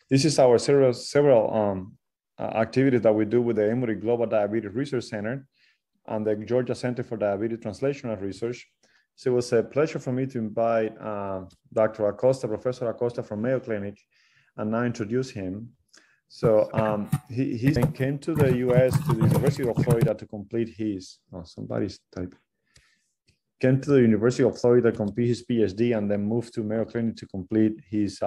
This is our several activities that we do with the Emory Global Diabetes Research Center and the Georgia Center for Diabetes Translational Research. So it was a pleasure for me to invite Dr. Acosta, Professor Acosta from Mayo Clinic, and now introduce him. So he came to the US, to the University of Florida to complete his, somebody's typing. Came to the University of Florida to complete his PhD and then moved to Mayo Clinic to complete his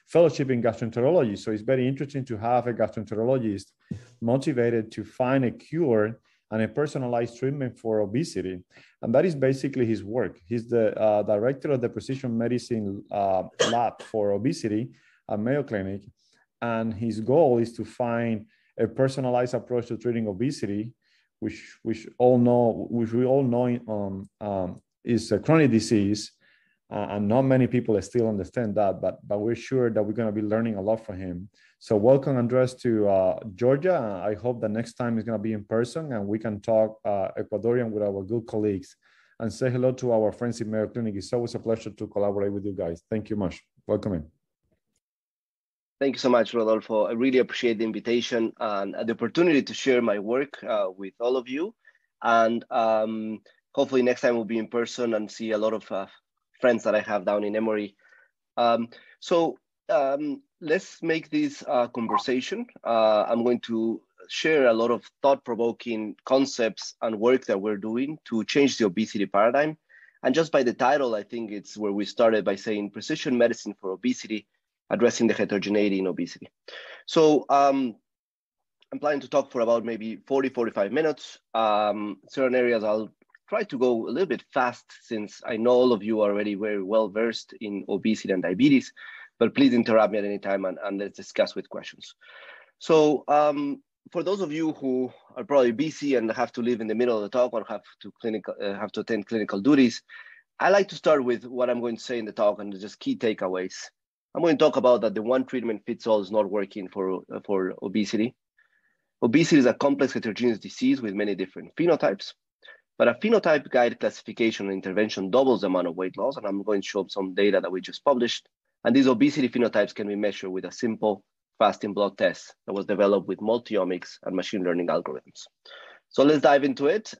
fellowship in gastroenterology. So it's very interesting to have a gastroenterologist motivated to find a cure and a personalized treatment for obesity. And that is basically his work. He's the director of the precision medicine lab for obesity at Mayo Clinic. And his goal is to find a personalized approach to treating obesity, which we all know is a chronic disease, and not many people still understand that, but we're sure that we're going to be learning a lot from him. So welcome, Andres, to Georgia. I hope the next time is going to be in person and we can talk Ecuadorian with our good colleagues and say hello to our friends in Mayo Clinic. It's always a pleasure to collaborate with you guys. Thank you much. Welcome in. Thank you so much, Rodolfo. I really appreciate the invitation and the opportunity to share my work with all of you. And hopefully next time we'll be in person and see a lot of friends that I have down in Emory. Let's make this conversation. I'm going to share a lot of thought-provoking concepts and work that we're doing to change the obesity paradigm. And just by the title, I think it's where we started by saying precision medicine for obesity, addressing the heterogeneity in obesity. So I'm planning to talk for about maybe 40, 45 minutes. Certain areas I'll try to go a little bit fast since I know all of you are already very well versed in obesity and diabetes, but please interrupt me at any time and let's discuss with questions. So for those of you who are probably busy and have to live in the middle of the talk or have to attend clinical duties, I like to start with what I'm going to say in the talk and just key takeaways. I'm going to talk about that the one treatment fits all is not working for obesity. Obesity is a complex heterogeneous disease with many different phenotypes, but a phenotype guide classification and intervention doubles the amount of weight loss. And I'm going to show some data that we just published. And these obesity phenotypes can be measured with a simple fasting blood test that was developed with multi-omics and machine learning algorithms. So let's dive into it.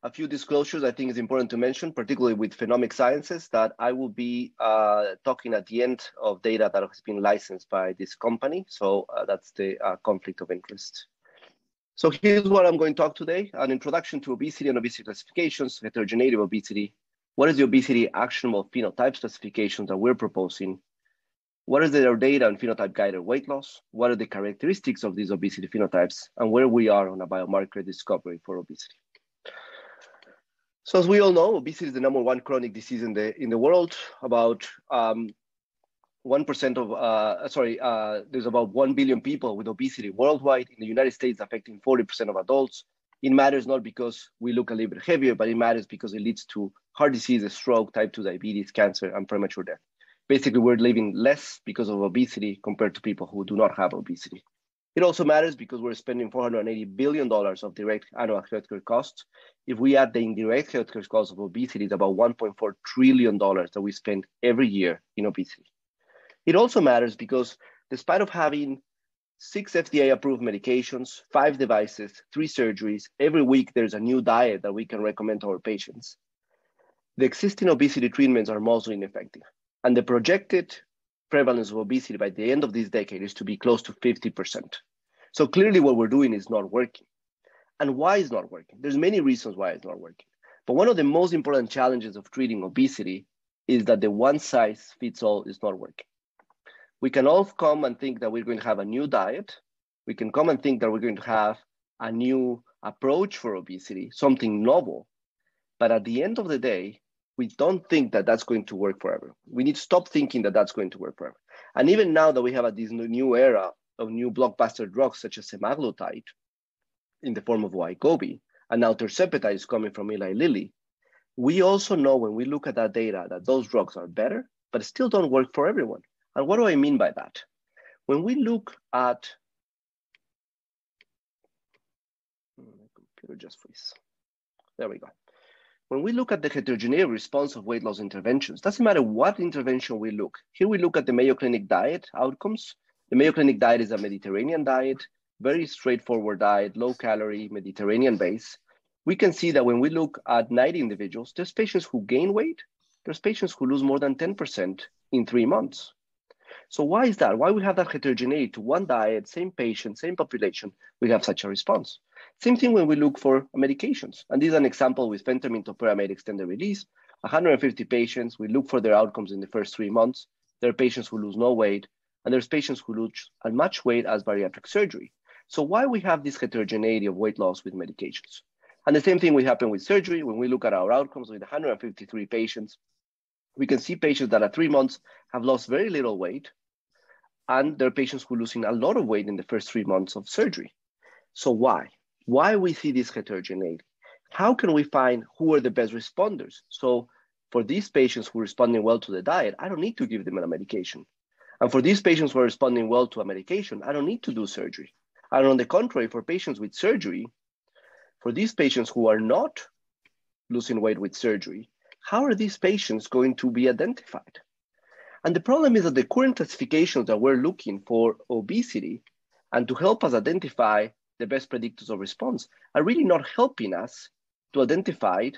A few disclosures I think is important to mention, particularly with phenomic sciences, that I will be talking at the end of data that has been licensed by this company. So that's the conflict of interest. So here's what I'm going to talk today: an introduction to obesity and obesity classifications, heterogeneity of obesity. What is the obesity actionable phenotype classifications that we're proposing? What is their data on phenotype guided weight loss? What are the characteristics of these obesity phenotypes and where we are on a biomarker discovery for obesity? So as we all know, obesity is the #1 chronic disease in the world. About 1% of, there's about 1 billion people with obesity worldwide. In the United States, affecting 40% of adults. It matters not because we look a little bit heavier, but it matters because it leads to heart disease, stroke, type 2 diabetes, cancer, and premature death. Basically, we're living less because of obesity compared to people who do not have obesity. It also matters because we're spending $480 billion of direct annual healthcare costs. If we add the indirect healthcare costs of obesity, it's about $1.4 trillion that we spend every year in obesity. It also matters because despite of having 6 FDA-approved medications, 5 devices, 3 surgeries, every week there's a new diet that we can recommend to our patients, the existing obesity treatments are mostly ineffective. And the projected prevalence of obesity by the end of this decade is to be close to 50%. So clearly what we're doing is not working. And why is not working? There's many reasons why it's not working. But one of the most important challenges of treating obesity is that the one size fits all is not working. We can all come and think that we're going to have a new diet. We can come and think that we're going to have a new approach for obesity, something novel. But at the end of the day, we don't think that that's going to work forever. We need to stop thinking that that's going to work forever. And even now that we have this new era of new blockbuster drugs such as semaglutide in the form of Wegovy, and now tirzepatide is coming from Eli Lilly, we also know when we look at that data that those drugs are better, but still don't work for everyone. And what do I mean by that? When we look at, my computer just freeze. There we go. when we look at the heterogeneity response of weight loss interventions, doesn't matter what intervention we look. Here we look at the Mayo Clinic diet outcomes. The Mayo Clinic diet is a Mediterranean diet, very straightforward diet, low calorie, Mediterranean base. We can see that when we look at 90 individuals, there's patients who gain weight, there's patients who lose more than 10% in 3 months. So why is that? Why we have that heterogeneity to one diet, same patient, same population, we have such a response? Same thing when we look for medications. And this is an example with phentermine topiramate extended release. 150 patients, we look for their outcomes in the first 3 months. There are patients who lose no weight, and there's patients who lose as much weight as bariatric surgery. So why we have this heterogeneity of weight loss with medications? And the same thing will happen with surgery. When we look at our outcomes with 153 patients, we can see patients that at 3 months have lost very little weight, and there are patients who are losing a lot of weight in the first 3 months of surgery. So why? Why we see this heterogeneity? How can we find who are the best responders? So for these patients who are responding well to the diet, I don't need to give them a medication. And for these patients who are responding well to a medication, I don't need to do surgery. And on the contrary, for patients with surgery, for these patients who are not losing weight with surgery, how are these patients going to be identified? And the problem is that the current classifications that we're looking for obesity and to help us identify the best predictors of response are really not helping us to identify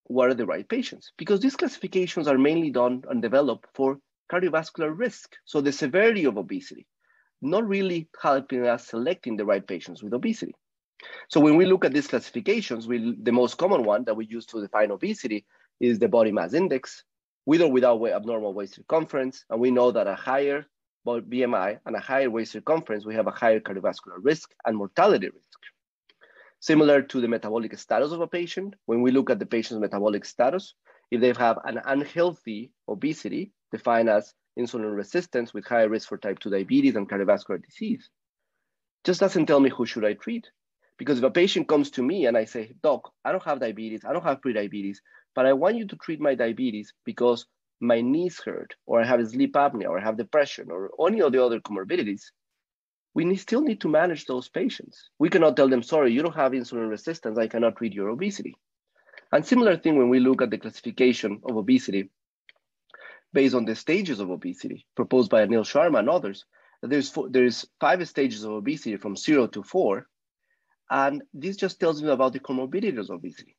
what are the right patients, because these classifications are mainly done and developed for cardiovascular risk, so the severity of obesity, not really helping us selecting the right patients with obesity. So when we look at these classifications, the most common one that we use to define obesity is the body mass index, with or without abnormal waist circumference. And we know that a higher BMI and a higher waist circumference, we have a higher cardiovascular risk and mortality risk. Similar to the metabolic status of a patient, when we look at the patient's metabolic status, if they have an unhealthy obesity, defined as insulin resistance with higher risk for type 2 diabetes and cardiovascular disease, just doesn't tell me who should I treat. Because if a patient comes to me and I say, doc, I don't have diabetes, I don't have prediabetes, but I want you to treat my diabetes because my knees hurt, or I have sleep apnea, or I have depression, or any of the other comorbidities, we still need to manage those patients. We cannot tell them, sorry, you don't have insulin resistance, I cannot treat your obesity. And similar thing when we look at the classification of obesity based on the stages of obesity proposed by Anil Sharma and others, there's 5 stages of obesity from 0 to 4, and this just tells me about the comorbidities of obesity.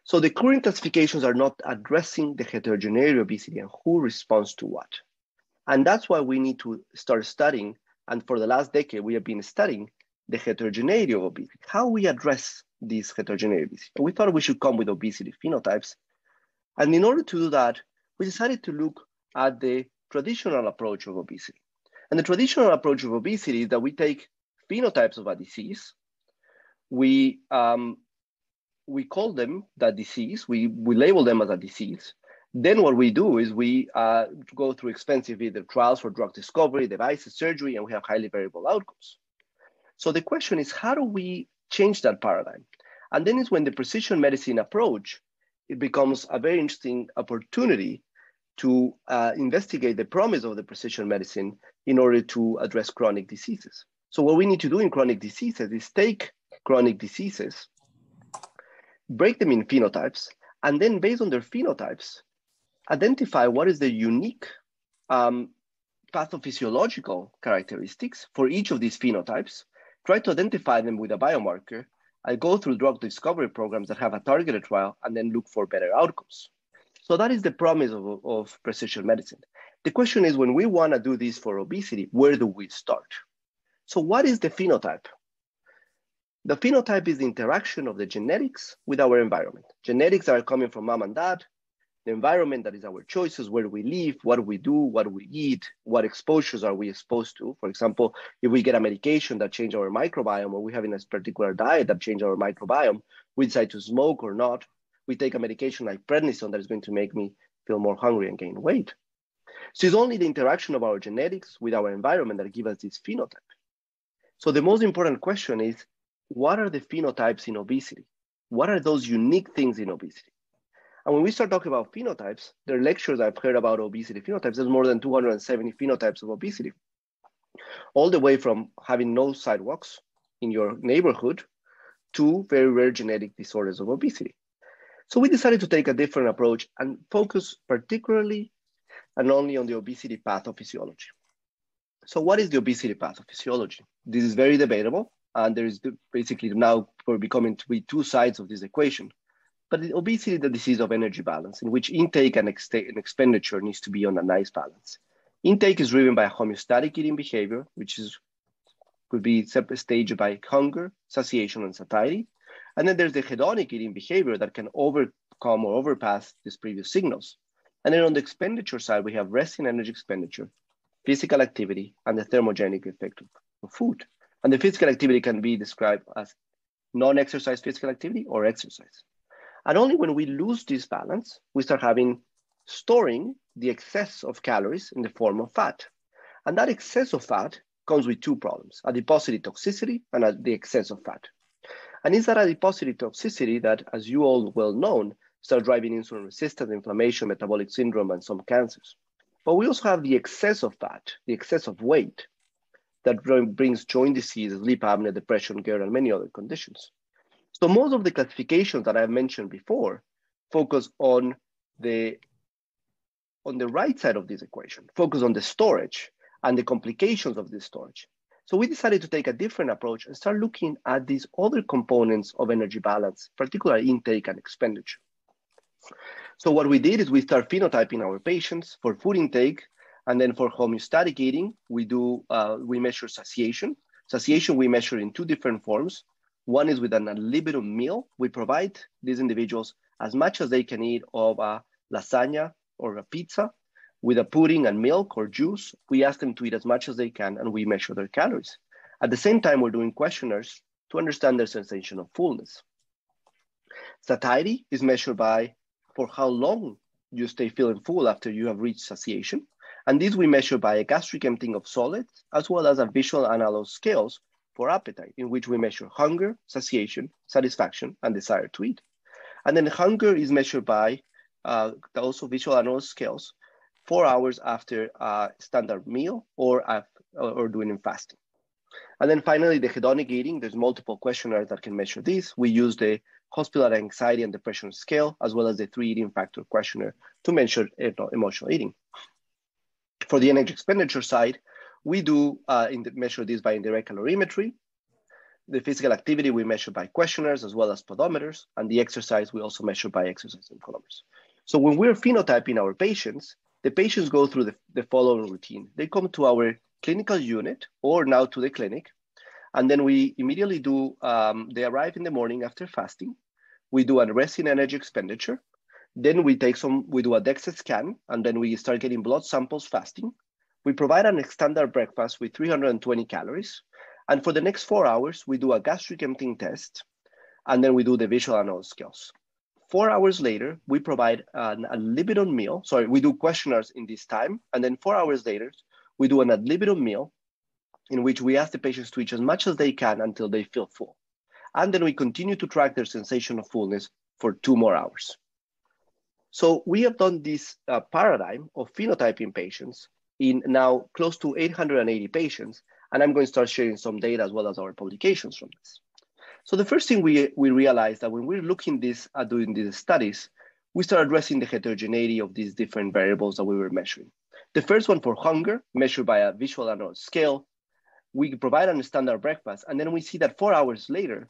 So the current classifications are not addressing the heterogeneity of obesity and who responds to what. And that's why we need to start studying, and for the last decade, we have been studying the heterogeneity of obesity, how we address these heterogeneity. And we thought we should come with obesity phenotypes. And in order to do that, we decided to look at the traditional approach of obesity. And the traditional approach of obesity is that we take phenotypes of a disease, we call them that disease, we label them as a disease. Then what we do is we go through expensive either trials for drug discovery, devices, surgery, and we have highly variable outcomes. So the question is, how do we change that paradigm? And then is when the precision medicine approach, it becomes a very interesting opportunity to investigate the promise of the precision medicine in order to address chronic diseases. So what we need to do in chronic diseases is take chronic diseases, break them in phenotypes, and then based on their phenotypes, identify what is the unique pathophysiological characteristics for each of these phenotypes, try to identify them with a biomarker, and go through drug discovery programs that have a targeted trial, and then look for better outcomes. So that is the promise of precision medicine. The question is, when we want to do this for obesity, where do we start? So what is the phenotype? The phenotype is the interaction of the genetics with our environment. Genetics are coming from mom and dad, the environment that is our choices, where we live, what we do, what we eat, what exposures are we exposed to. For example, if we get a medication that changes our microbiome, or we have in a particular diet that changes our microbiome, we decide to smoke or not. We take a medication like prednisone that is going to make me feel more hungry and gain weight. So it's only the interaction of our genetics with our environment that gives us this phenotype. So the most important question is, what are the phenotypes in obesity? What are those unique things in obesity? And when we start talking about phenotypes, there are lectures I've heard about obesity phenotypes. There's more than 270 phenotypes of obesity, all the way from having no sidewalks in your neighborhood to very rare genetic disorders of obesity. So we decided to take a different approach and focus particularly and only on the obesity pathophysiology. So what is the obesity pathophysiology? This is very debatable, and there is basically now becoming to be two sides of this equation. But obesity is the disease of energy balance, in which intake and expenditure needs to be on a nice balance. Intake is driven by a homeostatic eating behavior, which could be staged by hunger, satiation, and satiety. And then there's the hedonic eating behavior that can overcome or overpass these previous signals. And then on the expenditure side, we have resting energy expenditure, physical activity, and the thermogenic effect of food. And the physical activity can be described as non-exercise physical activity or exercise. And only when we lose this balance, we start storing the excess of calories in the form of fat. And that excess of fat comes with two problems: adiposity toxicity and the excess of fat. And it's that adiposity toxicity that, as you all well know, start driving insulin resistance, inflammation, metabolic syndrome, and some cancers. But we also have the excess of fat, the excess of weight that brings joint disease, sleep apnea, depression, GERD, and many other conditions. So most of the classifications that I've mentioned before focus on the right side of this equation, focus on the storage and the complications of this storage. So we decided to take a different approach and start looking at these other components of energy balance, particularly intake and expenditure. So what we did is we start phenotyping our patients for food intake, and then for homeostatic eating, we measure satiation. Satiation we measure in two different forms. One is with an ad libitum meal. We provide these individuals as much as they can eat of a lasagna or a pizza with a pudding and milk or juice. We ask them to eat as much as they can, and we measure their calories. At the same time, we're doing questionnaires to understand their sensation of fullness. Satiety is measured by for how long you stay feeling full after you have reached satiation. And this we measure by a gastric emptying of solids, as well as a visual analog scales for appetite, in which we measure hunger, satiation, satisfaction, and desire to eat. And then hunger is measured by also visual analog scales 4 hours after a standard meal or doing fasting. And then finally, the hedonic eating, there's multiple questionnaires that can measure this. We use the hospital anxiety and depression scale, as well as the 3 eating factor questionnaire to measure emotional eating. For the energy expenditure side, we do measure this by indirect calorimetry. The physical activity we measure by questionnaires as well as pedometers, and the exercise we also measure by exercise kilometers. So when we're phenotyping our patients, the patients go through the following routine. They come to our clinical unit or now to the clinic, and then we immediately do, they arrive in the morning after fasting. We do a resting energy expenditure. Then we do a DEXA scan, and then we start getting blood samples fasting. We provide an standard breakfast with 320 calories. And for the next 4 hours, we do a gastric emptying test, and then we do the visual analog scales. 4 hours later, we provide a libitum meal. Sorry, we do questionnaires in this time. And then 4 hours later, we do an ad libitum meal in which we ask the patients to eat as much as they can until they feel full. And then we continue to track their sensation of fullness for 2 more hours. So we have done this paradigm of phenotyping patients in now close to 880 patients. And I'm going to start sharing some data as well as our publications from this. So the first thing we realized that when we're looking at doing these studies, we start addressing the heterogeneity of these different variables that we were measuring. The first one for hunger, measured by a visual analog scale, we provide a standard breakfast, and then we see that 4 hours later,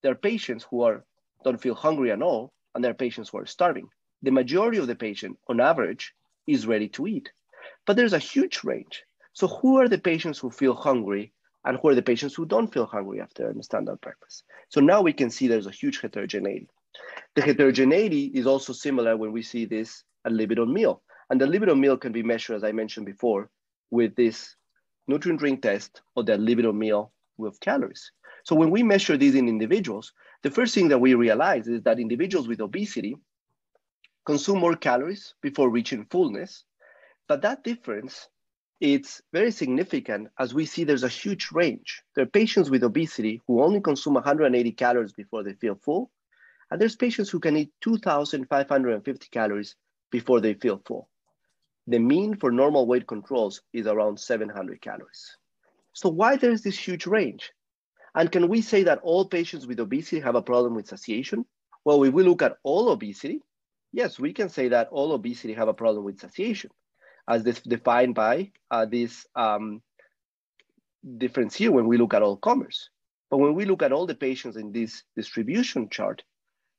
there are patients who don't feel hungry at all, and there are patients who are starving. The majority of the patient, on average, is ready to eat. But there's a huge range. So who are the patients who feel hungry, and who are the patients who don't feel hungry after a standard breakfast? So now we can see there's a huge heterogeneity. The heterogeneity is also similar when we see this ad libitum meal. And the libitum meal can be measured, as I mentioned before, with this nutrient ring test or the ad libitum meal with calories. So when we measure these in individuals, the first thing that we realize is that individuals with obesity consume more calories before reaching fullness. But that difference, it's very significant as we see there's a huge range. There are patients with obesity who only consume 180 calories before they feel full. And there's patients who can eat 2,550 calories before they feel full. The mean for normal weight controls is around 700 calories. So why there's this huge range? And can we say that all patients with obesity have a problem with satiation? Well, if we look at all obesity, yes, we can say that all obesity have a problem with satiation, as defined by this difference here when we look at all comers. But when we look at all the patients in this distribution chart,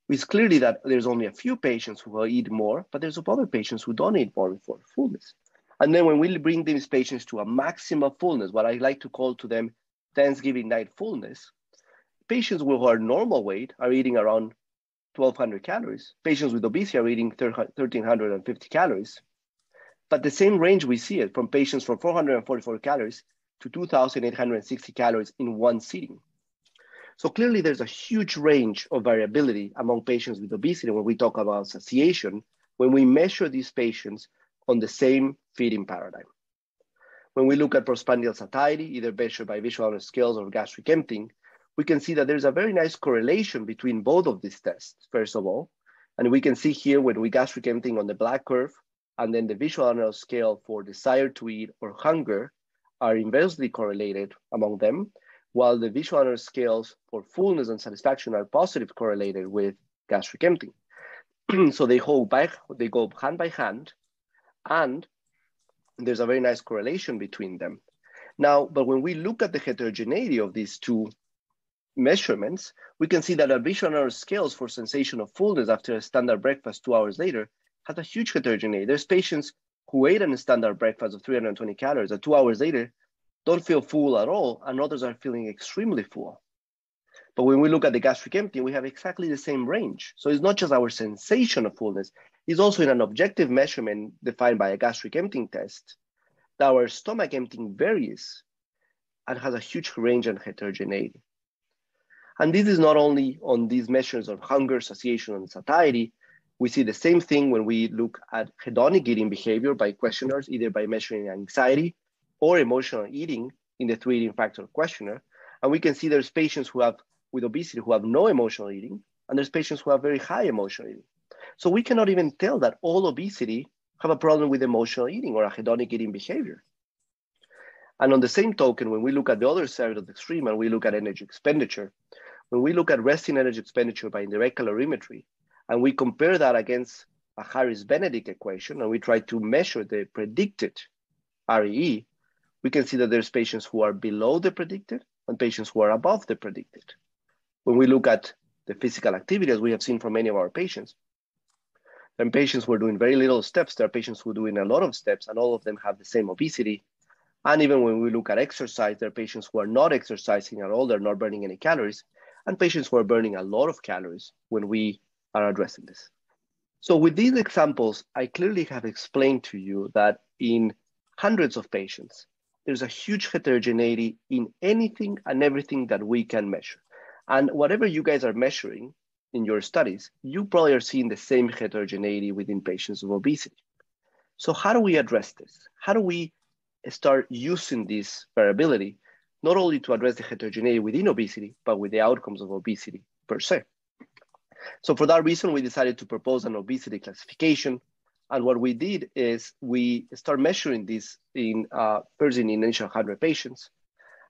it's clearly that there's only a few patients who will eat more, but there's other patients who don't eat more before fullness. And then when we bring these patients to a maximum fullness, what I like to call to them Thanksgiving night fullness, patients who are normal weight are eating around 1,200 calories. Patients with obesity are eating 1,350 calories. But the same range we see it from patients from 444 calories to 2,860 calories in one sitting. So clearly there's a huge range of variability among patients with obesity when we talk about satiation, when we measure these patients on the same feeding paradigm. When we look at postprandial satiety, either measured by visual analog scales or gastric emptying, we can see that there's a very nice correlation between both of these tests, first of all. And we can see here when we gastric emptying on the black curve, and then the visual analog scale for desire to eat or hunger are inversely correlated among them, while the visual analog scales for fullness and satisfaction are positive correlated with gastric emptying. So they go hand by hand, and there's a very nice correlation between them. Now, but when we look at the heterogeneity of these two measurements, we can see that our visual analog scales for sensation of fullness after a standard breakfast 2 hours later has a huge heterogeneity. There's patients who ate a standard breakfast of 320 calories and 2 hours later don't feel full at all, and others are feeling extremely full. But when we look at the gastric emptying, we have exactly the same range. So it's not just our sensation of fullness, it's also in an objective measurement defined by a gastric emptying test that our stomach emptying varies and has a huge range and heterogeneity. And this is not only on these measures of hunger, satiation, and satiety. We see the same thing when we look at hedonic eating behavior by questionnaires, either by measuring anxiety or emotional eating in the 3 eating factor questionnaire. And we can see there's patients who have with obesity who have no emotional eating, and there's patients who have very high emotional eating. So we cannot even tell that all obesity have a problem with emotional eating or a hedonic eating behavior. And on the same token, when we look at the other side of the extreme and we look at energy expenditure, when we look at resting energy expenditure by indirect calorimetry, and we compare that against a Harris-Benedict equation, and we try to measure the predicted REE, we can see that there's patients who are below the predicted and patients who are above the predicted. When we look at the physical activity, as we have seen from many of our patients, then patients who are doing very little steps, there are patients who are doing a lot of steps, and all of them have the same obesity. And even when we look at exercise, there are patients who are not exercising at all, they're not burning any calories, and patients who are burning a lot of calories when we are addressing this. So with these examples, I clearly have explained to you that in hundreds of patients, there's a huge heterogeneity in anything and everything that we can measure. And whatever you guys are measuring in your studies, you probably are seeing the same heterogeneity within patients with obesity. So how do we address this? How do we start using this variability, not only to address the heterogeneity within obesity, but with the outcomes of obesity per se? So for that reason, we decided to propose an obesity classification. And what we did is we start measuring this in first in initial 100 patients.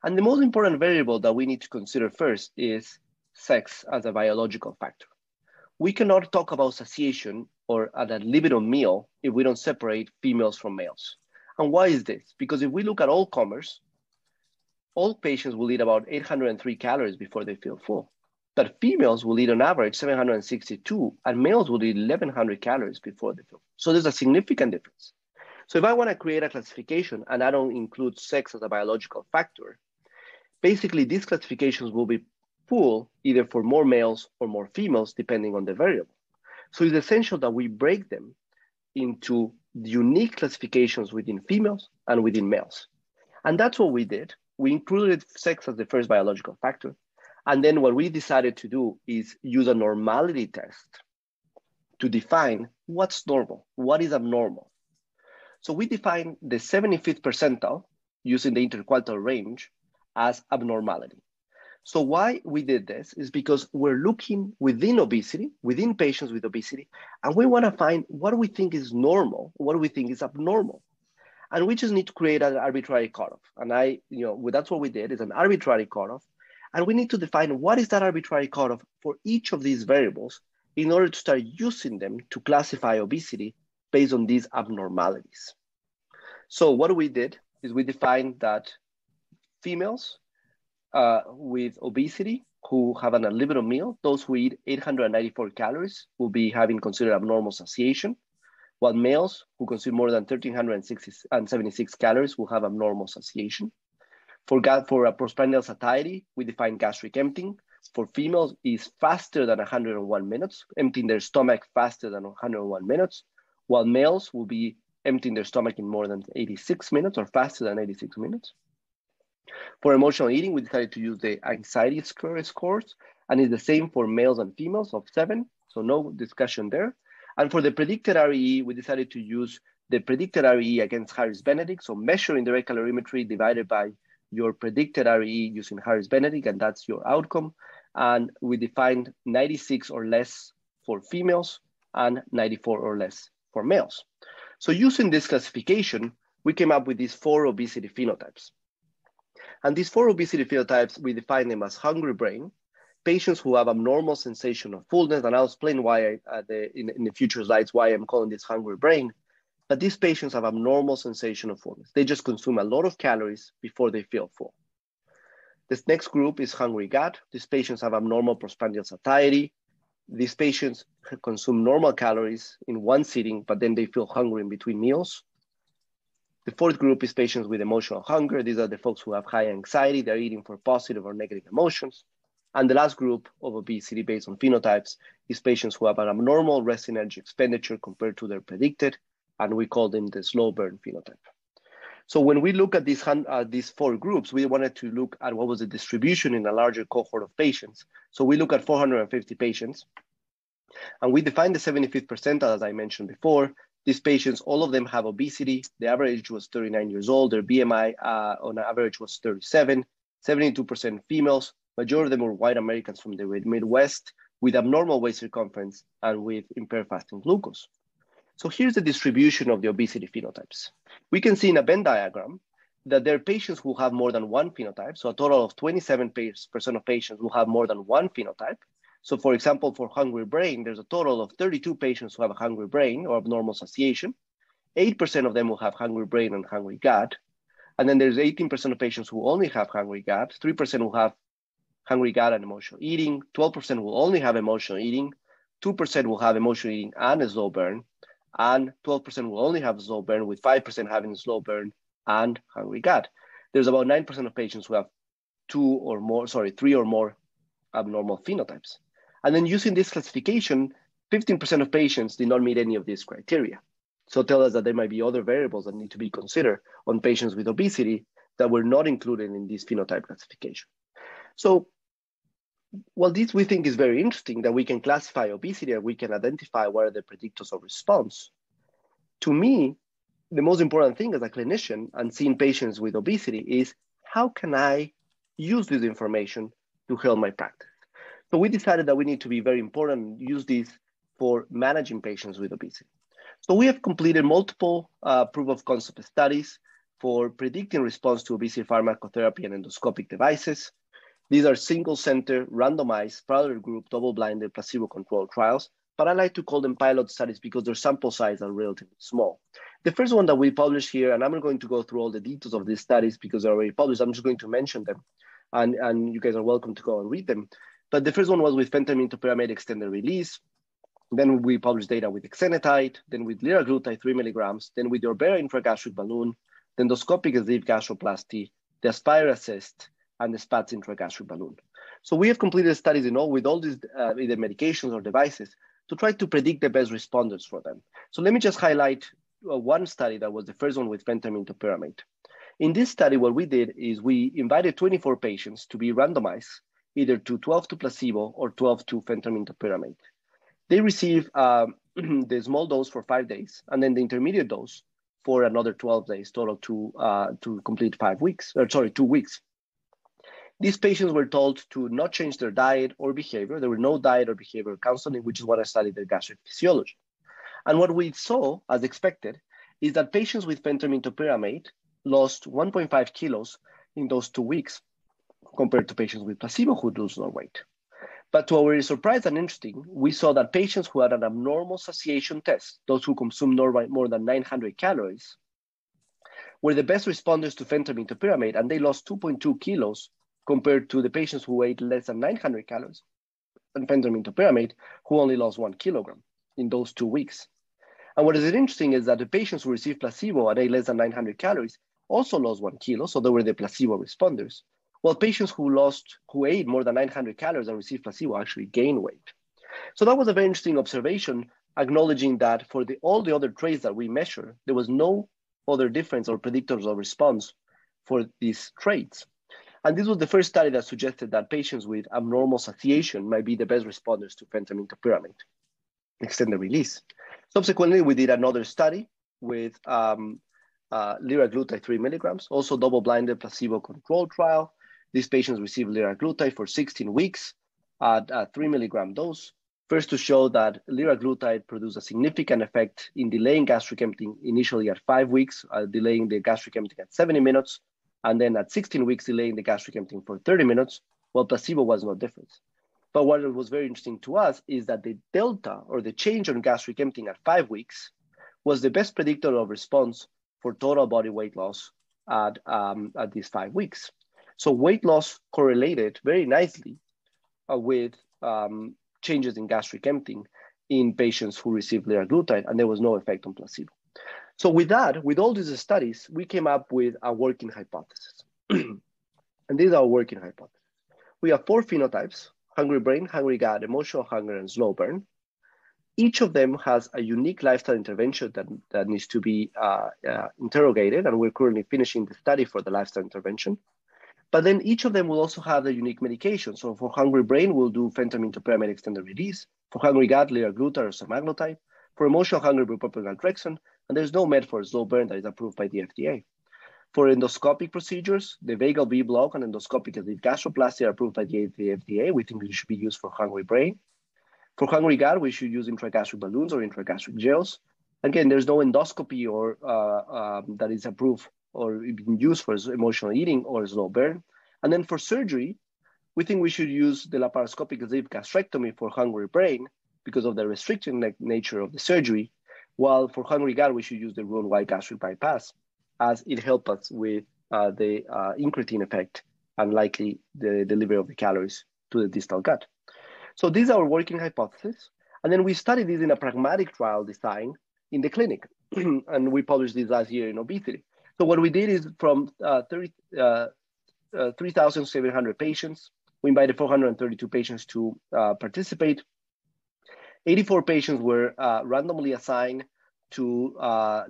And the most important variable that we need to consider first is sex as a biological factor. We cannot talk about satiation or at a libido meal if we don't separate females from males. And why is this? Because if we look at all comers, all patients will eat about 803 calories before they feel full. But females will eat on average 762, and males will eat 1,100 calories before they feel full. So there's a significant difference. So if I want to create a classification and I don't include sex as a biological factor, basically these classifications will be full either for more males or more females, depending on the variable. So it's essential that we break them into unique classifications within females and within males. And that's what we did. We included sex as the first biological factor. And then what we decided to do is use a normality test to define what's normal, what is abnormal. So we define the 75th percentile using the interquartile range as abnormality. So why we did this is because we're looking within obesity, within patients with obesity, and we want to find what we think is normal, what we think is abnormal. And we just need to create an arbitrary cutoff. And that's what we did, is an arbitrary cutoff. And we need to define what is that arbitrary cutoff for each of these variables in order to start using them to classify obesity based on these abnormalities. So what we did is we defined that females with obesity who have an unlimited meal, those who eat 894 calories will be having considered abnormal satiation, while males who consume more than 1,376 calories will have abnormal satiation. For postprandial satiety, we define gastric emptying. For females is faster than 101 minutes, emptying their stomach faster than 101 minutes, while males will be emptying their stomach in more than 86 minutes or faster than 86 minutes. For emotional eating, we decided to use the anxiety scores, and it's the same for males and females of 7, so no discussion there. And for the predicted REE, we decided to use the predicted REE against Harris-Benedict, so measuring direct calorimetry divided by your predicted REE using Harris-Benedict, and that's your outcome. And we defined 96 or less for females and 94 or less for males. So using this classification, we came up with these 4 obesity phenotypes. And these 4 obesity phenotypes, we define them as hungry brain, patients who have abnormal sensation of fullness, and I'll explain why in the future slides why I'm calling this hungry brain. But these patients have abnormal sensation of fullness. They just consume a lot of calories before they feel full. This next group is hungry gut. These patients have abnormal postprandial satiety. These patients consume normal calories in one sitting, but then they feel hungry in between meals. The 4th group is patients with emotional hunger. These are the folks who have high anxiety. They're eating for positive or negative emotions. And the last group of obesity based on phenotypes is patients who have an abnormal rest energy expenditure compared to their predicted, and we call them the slow burn phenotype. So when we look at these 4 groups, we wanted to look at what was the distribution in a larger cohort of patients. So we look at 450 patients, and we define the 75th percentile, as I mentioned before. These patients, all of them have obesity. The average was 39 years old. Their BMI on average was 37, 72% females. Majority of them were white Americans from the Midwest with abnormal waist circumference and with impaired fasting glucose. So here's the distribution of the obesity phenotypes. We can see in a Venn diagram that there are patients who have more than one phenotype. So a total of 27% of patients will have more than one phenotype. So for example, for hungry brain, there's a total of 32 patients who have a hungry brain or abnormal satiation. 8% of them will have hungry brain and hungry gut. And then there's 18% of patients who only have hungry gut. 3% will have hungry gut and emotional eating. 12% will only have emotional eating. 2% will have emotional eating and a slow burn. And 12% will only have slow burn, with 5% having slow burn and hungry gut. There's about 9% of patients who have 3 or more abnormal phenotypes. And then using this classification, 15% of patients did not meet any of these criteria. So tell us that there might be other variables that need to be considered on patients with obesity that were not included in this phenotype classification. So while this we think is very interesting that we can classify obesity and we can identify what are the predictors of response, to me, the most important thing as a clinician and seeing patients with obesity is how can I use this information to help my practice? So we decided that we need to be very important and use this for managing patients with obesity. So we have completed multiple proof of concept studies for predicting response to obesity pharmacotherapy and endoscopic devices. These are single center, randomized, parallel group, double-blinded, placebo-controlled trials, but I like to call them pilot studies because their sample size are relatively small. The first one that we published here, and I'm not going to go through all the details of these studies because they're already published, I'm just going to mention them, and you guys are welcome to go and read them. But the first one was with phentermine topiramate extended release. Then we published data with exenatide, then with liraglutide 3 milligrams, then with the Orbera intragastric balloon, the endoscopic sleeve gastroplasty, the Aspire Assist, and the SPATS intragastric balloon. So we have completed studies with all these either medications or devices to try to predict the best responders for them. So let me just highlight one study that was the first one with phentermine topiramate. In this study, what we did is we invited 24 patients to be randomized either to 12 to placebo or 12 to phentermine topiramate. They receive the small dose for 5 days and then the intermediate dose for another 12 days, total to complete 2 weeks. These patients were told to not change their diet or behavior. There were no diet or behavioral counseling, which is what I studied in gastric physiology. And what we saw, as expected, is that patients with phentermine topiramate lost 1.5 kilos in those 2 weeks compared to patients with placebo who lose no weight. But to our surprise and interesting, we saw that patients who had an abnormal satiation test, those who consumed more than 900 calories, were the best responders to phentermine topiramate, and they lost 2.2 kilos compared to the patients who ate less than 900 calories and phentermine topiramate, who only lost 1 kilogram in those 2 weeks. And what is interesting is that the patients who received placebo and ate less than 900 calories also lost 1 kilo, so they were the placebo responders. While patients who ate more than 900 calories and received placebo actually gained weight. So that was a very interesting observation, acknowledging that for all the other traits that we measure, there was no other difference or predictors of response for these traits. And this was the first study that suggested that patients with abnormal satiation might be the best responders to phentermine topiramate extended release. Subsequently, we did another study with liraglutide 3 milligrams, also double-blinded placebo-controlled trial. These patients received liraglutide for 16 weeks at a 3 milligram dose, first to show that liraglutide produced a significant effect in delaying gastric emptying initially at 5 weeks, delaying the gastric emptying at 70 minutes, and then at 16 weeks, delaying the gastric emptying for 30 minutes, while placebo was no different. But what was very interesting to us is that the delta, or the change on gastric emptying at 5 weeks, was the best predictor of response for total body weight loss at these 5 weeks. So weight loss correlated very nicely with changes in gastric emptying in patients who received liraglutide, and there was no effect on placebo. So with that, with all these studies, we came up with a working hypothesis. And these are working hypotheses. We have 4 phenotypes: hungry brain, hungry gut, emotional hunger, and slow burn. Each of them has a unique lifestyle intervention that needs to be interrogated, and we're currently finishing the study for the lifestyle intervention. But then each of them will also have a unique medication. So for hungry brain, we'll do phentermine topiramate extended release. For hungry gut, liraglutide or semaglutide. For emotional hunger, bupropion naltrexone. And there's no med for slow burn that is approved by the FDA. For endoscopic procedures, the vagal V block and endoscopic gastroplasty are approved by the FDA. We think they should be used for hungry brain. For hungry gut, we should use intragastric balloons or intragastric gels. Again, there's no endoscopy or that is approved or being used for emotional eating or slow burn. And then for surgery, we think we should use the laparoscopic sleeve gastrectomy for hungry brain because of the restricted nature of the surgery, while for hungry gut, we should use the Roux-en-Y gastric bypass, as it helps us with the incretin effect and likely the delivery of the calories to the distal gut. So these are our working hypotheses. And then we studied this in a pragmatic trial design in the clinic. And we published this last year in Obesity. So what we did is from 3,700 patients, we invited 432 patients to participate. 84 patients were randomly assigned to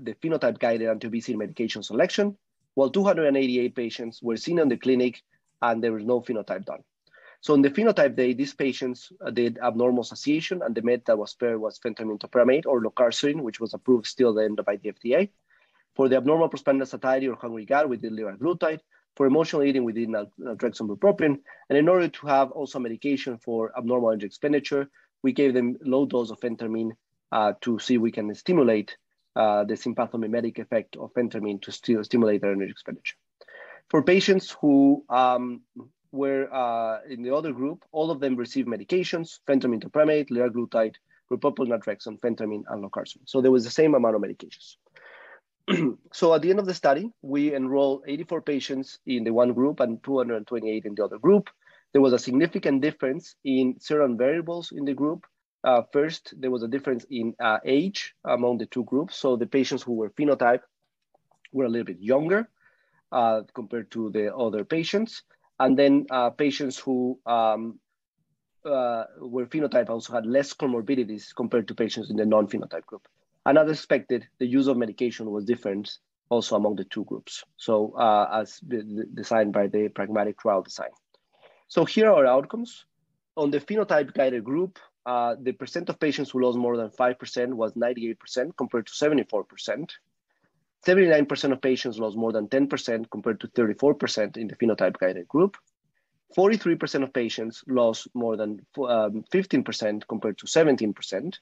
the phenotype-guided anti-obesity medication selection, while 288 patients were seen in the clinic and there was no phenotype done. So in the phenotype day, these patients did abnormal satiation, and the med that was paired was phentermine topiramate or locurcirin, which was approved still then by the FDA. For the abnormal postpartum satiety or hungry gut, we did liraglutide. For emotional eating, we did naltrexone bupropion. And in order to have also medication for abnormal energy expenditure, we gave them low dose of phentermine to see if we can stimulate the sympathomimetic effect of phentermine to stimulate their energy expenditure. For patients who were in the other group, all of them received medications: phentermine topiramate, liraglutide, bupropion naltrexone, phentermine, and locurcirin. So there was the same amount of medications. So at the end of the study, we enrolled 84 patients in the one group and 228 in the other group. There was a significant difference in certain variables in the group. First, there was a difference in age among the two groups. So the patients who were phenotype were a little bit younger compared to the other patients. And then patients who were phenotype also had less comorbidities compared to patients in the non-phenotype group. And as expected, the use of medication was different also among the two groups. So as designed by the pragmatic trial design. So here are our outcomes. On the phenotype-guided group, the percent of patients who lost more than 5% was 98% compared to 74%. 79% of patients lost more than 10% compared to 34% in the phenotype-guided group. 43% of patients lost more than 15% compared to 17%.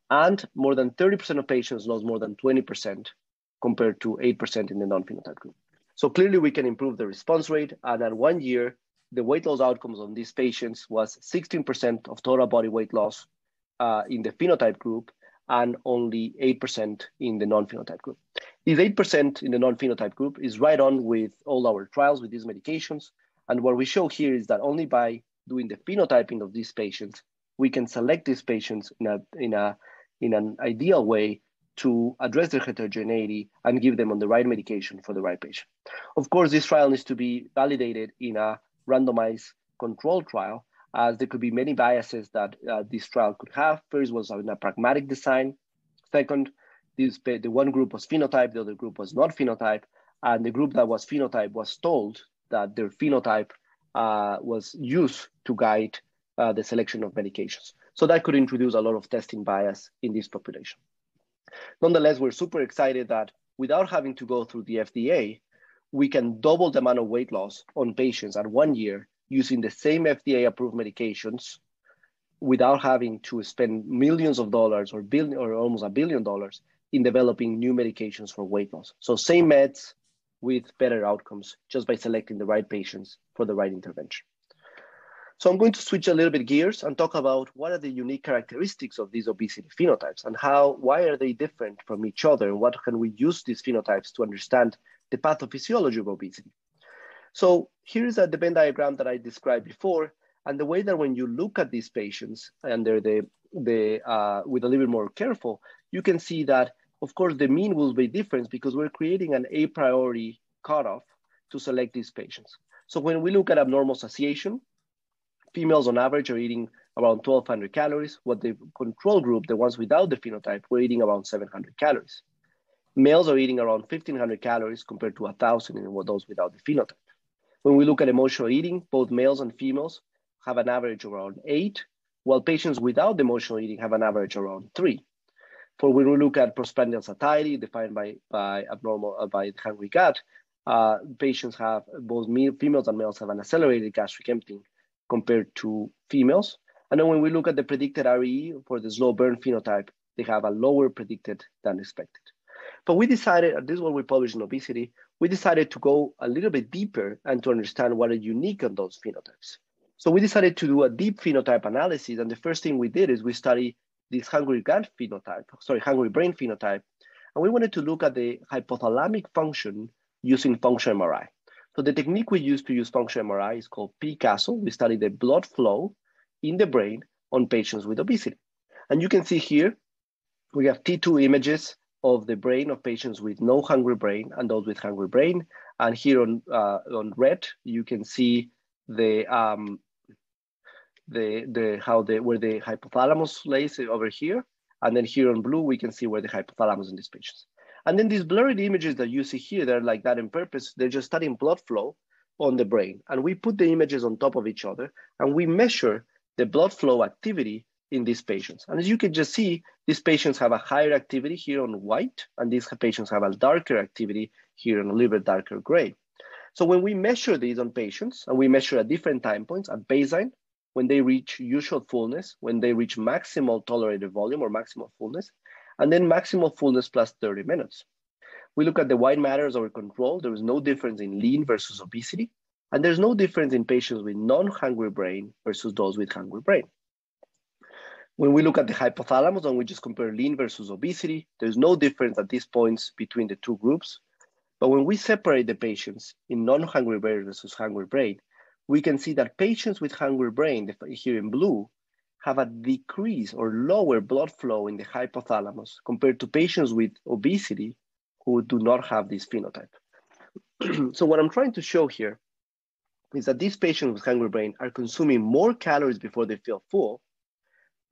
And more than 30% of patients lost more than 20% compared to 8% in the non-phenotype group. So clearly we can improve the response rate, and at 1 year, the weight loss outcomes on these patients was 16% of total body weight loss in the phenotype group and only 8% in the non-phenotype group. This 8% in the non-phenotype group is right on with all our trials with these medications. And what we show here is that only by doing the phenotyping of these patients, we can select these patients in an ideal way to address their heterogeneity and give them on the right medication for the right patient. Of course, this trial needs to be validated in a randomized controlled trial, as there could be many biases that this trial could have. First was in a pragmatic design. Second, the one group was phenotype, the other group was not phenotype, and the group that was phenotype was told that their phenotype was used to guide the selection of medications. So that could introduce a lot of testing bias in this population. Nonetheless, we're super excited that without having to go through the FDA, we can double the amount of weight loss on patients at 1 year using the same FDA-approved medications without having to spend millions of dollars or almost $1 billion in developing new medications for weight loss. So same meds with better outcomes just by selecting the right patients for the right intervention. So I'm going to switch a little bit gears and talk about what are the unique characteristics of these obesity phenotypes and why are they different from each other, and what can we use these phenotypes to understand the pathophysiology of obesity. So here's the Venn diagram that I described before, and the way that when you look at these patients and with a little bit more careful, you can see that, of course, the mean will be different because we're creating an a priori cutoff to select these patients. So when we look at abnormal satiation, females on average are eating around 1,200 calories, while the control group, the ones without the phenotype, were eating around 700 calories. Males are eating around 1,500 calories compared to 1,000 in those without the phenotype. When we look at emotional eating, both males and females have an average around 8, while patients without emotional eating have an average around 3. For when we look at postprandial satiety, defined by the hungry gut, patients have both females and males have an accelerated gastric emptying compared to females. And then when we look at the predicted REE for the slow burn phenotype, they have a lower predicted than expected. But we decided, and this is what we published in Obesity, we decided to go a little bit deeper and to understand what are unique on those phenotypes. So we decided to do a deep phenotype analysis. And the first thing we did is we studied this hungry brain phenotype. And we wanted to look at the hypothalamic function using functional MRI. So the technique we use to use functional MRI is called PCASL. We study the blood flow in the brain on patients with obesity. And you can see here, we have T2 images of the brain of patients with no hungry brain and those with hungry brain. And here on red, you can see where the hypothalamus lays over here. And then here on blue, we can see where the hypothalamus in these patients. And then these blurred images that you see here, they're like that on purpose. They're just studying blood flow on the brain. And we put the images on top of each other and we measure the blood flow activity in these patients. And as you can just see, these patients have a higher activity here on white, and these patients have a darker activity here on a little bit darker gray. So when we measure these on patients, and we measure at different time points, at baseline, when they reach usual fullness, when they reach maximal tolerated volume or maximal fullness, and then maximal fullness plus 30 minutes. We look at the white matter as our control. There is no difference in lean versus obesity. And there's no difference in patients with non-hungry brain versus those with hungry brain. When we look at the hypothalamus and we just compare lean versus obesity, there's no difference at these points between the two groups. But when we separate the patients in non-hungry brain versus hungry brain, we can see that patients with hungry brain, here in blue, have a decrease or lower blood flow in the hypothalamus compared to patients with obesity who do not have this phenotype. So what I'm trying to show here is that these patients with hungry brain are consuming more calories before they feel full,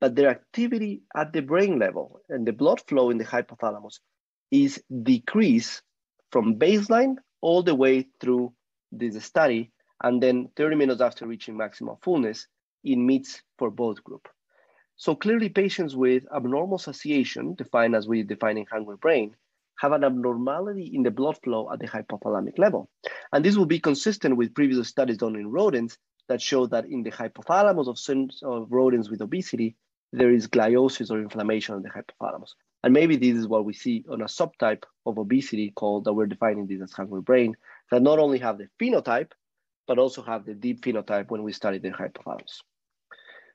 but their activity at the brain level and the blood flow in the hypothalamus is decreased from baseline all the way through this study, and then 30 minutes after reaching maximal fullness, it meets for both groups. So clearly patients with abnormal satiation, defined as we define in hungry brain, have an abnormality in the blood flow at the hypothalamic level. And this will be consistent with previous studies done in rodents that show that in the hypothalamus of rodents with obesity, there is gliosis or inflammation of the hypothalamus. And maybe this is what we see on a subtype of obesity that we're defining this as hungry brain, that not only have the phenotype, but also have the deep phenotype when we study the hypothalamus.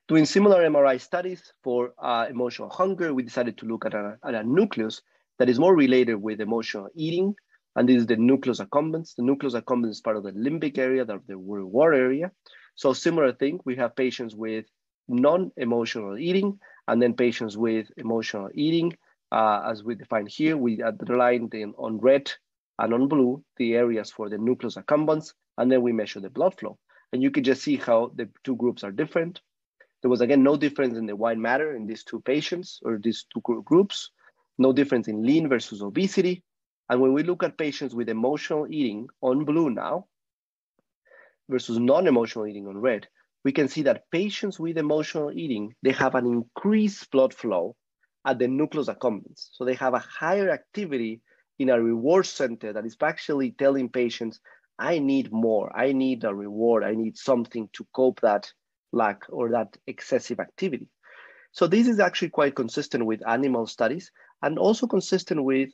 Doing similar MRI studies for emotional hunger, we decided to look at a nucleus that is more related with emotional eating, and this is the nucleus accumbens. The nucleus accumbens is part of the limbic area, the reward area. So similar thing, we have patients with non-emotional eating, and then patients with emotional eating. As we define here, we underlined on red and on blue the areas for the nucleus accumbens, and then we measure the blood flow. And you can just see how the two groups are different. There was, again, no difference in the white matter in these two patients or these two groups, no difference in lean versus obesity. And when we look at patients with emotional eating on blue now versus non-emotional eating on red, we can see that patients with emotional eating, they have an increased blood flow at the nucleus accumbens. So they have a higher activity in a reward center that is actually telling patients, I need more, I need a reward, I need something to cope that lack or that excessive activity. So this is actually quite consistent with animal studies and also consistent with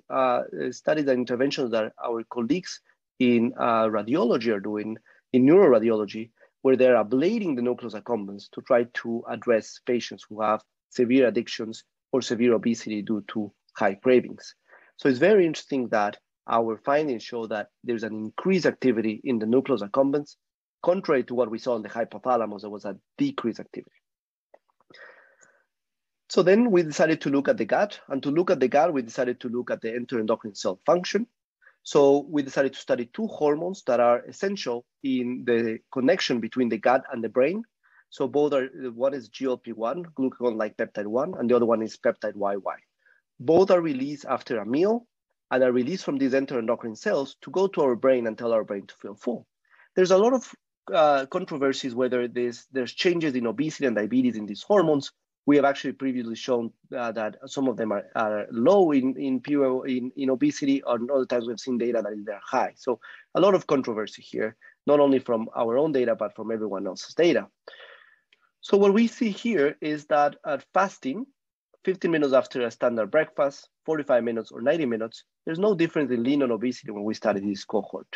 studies and interventions that our colleagues in radiology are doing, in neuroradiology, where they're ablating the nucleus accumbens to try to address patients who have severe addictions or severe obesity due to high cravings. So it's very interesting that our findings show that there's an increased activity in the nucleus accumbens, contrary to what we saw in the hypothalamus, there was a decreased activity. So then we decided to look at the gut, and to look at the gut, we decided to look at the enteroendocrine cell function. So we decided to study two hormones that are essential in the connection between the gut and the brain. So both are, one is GLP-1, glucagon-like peptide 1, and the other one is peptide YY. Both are released after a meal and are released from these enteroendocrine cells to go to our brain and tell our brain to feel full. There's a lot of controversies whether there's changes in obesity and diabetes in these hormones. We have actually previously shown that some of them are low in obesity, or other times we've seen data that they're high. So a lot of controversy here, not only from our own data, but from everyone else's data. So what we see here is that at fasting, 15 minutes after a standard breakfast, 45 minutes or 90 minutes, there's no difference in lean and obesity when we study this cohort.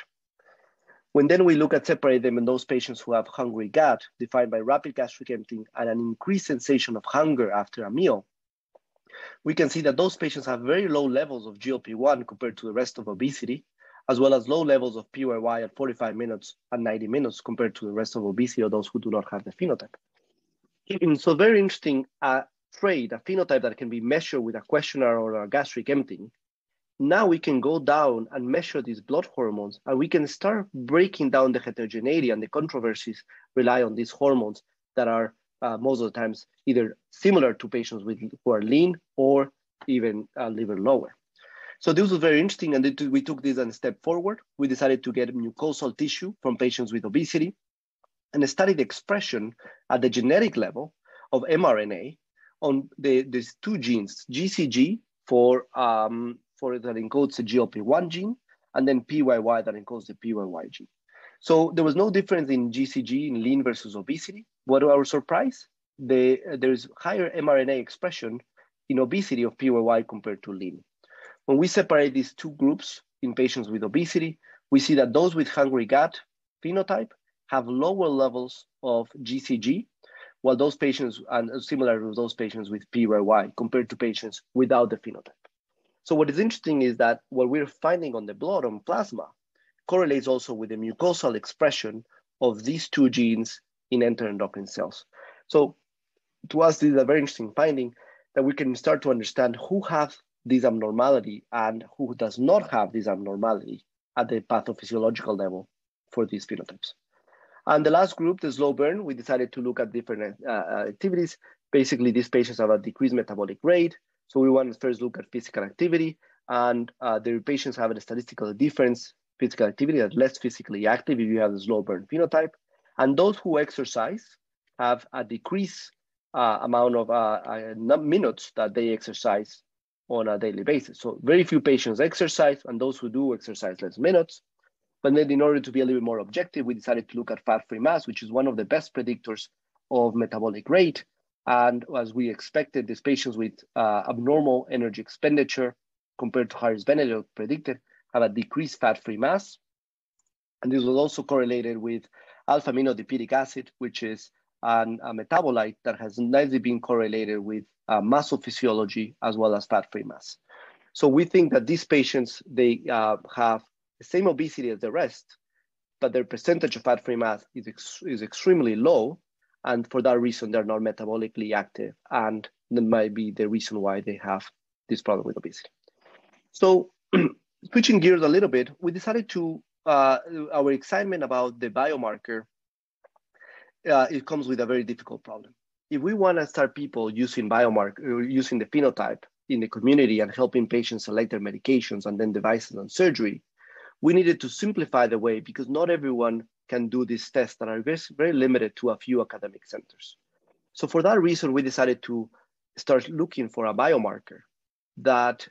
When then we look at separate them in those patients who have hungry gut, defined by rapid gastric emptying and an increased sensation of hunger after a meal, we can see that those patients have very low levels of GLP-1 compared to the rest of obesity, as well as low levels of PYY at 45 minutes and 90 minutes compared to the rest of obesity or those who do not have the phenotype. So very interesting trait, a phenotype that can be measured with a questionnaire or a gastric emptying. Now we can go down and measure these blood hormones, and we can start breaking down the heterogeneity, and the controversies rely on these hormones that are most of the times either similar to patients who are lean or even liver lower. So this was very interesting, and we took this a step forward. We decided to get mucosal tissue from patients with obesity and study the expression at the genetic level of mRNA on these two genes, GCG for that encodes the GLP-1 gene, and then PYY that encodes the PYY gene. So there was no difference in GCG in lean versus obesity. What our surprise? There's higher mRNA expression in obesity of PYY compared to lean. When we separate these two groups in patients with obesity, we see that those with hungry gut phenotype have lower levels of GCG, while those patients, and similar to those patients with PYY compared to patients without the phenotype. So what is interesting is that what we're finding on the blood, on plasma, correlates also with the mucosal expression of these two genes in enteroendocrine cells. So to us, this is a very interesting finding that we can start to understand who has this abnormality and who does not have this abnormality at the pathophysiological level for these phenotypes. And the last group, the slow burn, we decided to look at different activities. Basically, these patients have a decreased metabolic rate. So we want to first look at physical activity, and the patients have a statistical difference, physical activity that's less physically active if you have the slow burn phenotype. And those who exercise have a decreased amount of minutes that they exercise on a daily basis. So very few patients exercise, and those who do exercise less minutes. But then in order to be a little bit more objective, we decided to look at fat-free mass, which is one of the best predictors of metabolic rate. And as we expected, these patients with abnormal energy expenditure compared to Harris-Benedict predicted have a decreased fat-free mass. And this was also correlated with alpha-aminoadipidic acid, which is a metabolite that has nicely been correlated with muscle physiology as well as fat-free mass. So we think that these patients, they have the same obesity as the rest, but their percentage of fat-free mass is extremely low. And for that reason, they're not metabolically active. And that might be the reason why they have this problem with obesity. So switching gears a little bit, we decided to, our excitement about the biomarker, it comes with a very difficult problem. If we want to start people using biomarker, using the phenotype in the community and helping patients select their medications and then devices and surgery, we needed to simplify the way because not everyone can do these tests that are very limited to a few academic centers. So for that reason, we decided to start looking for a biomarker that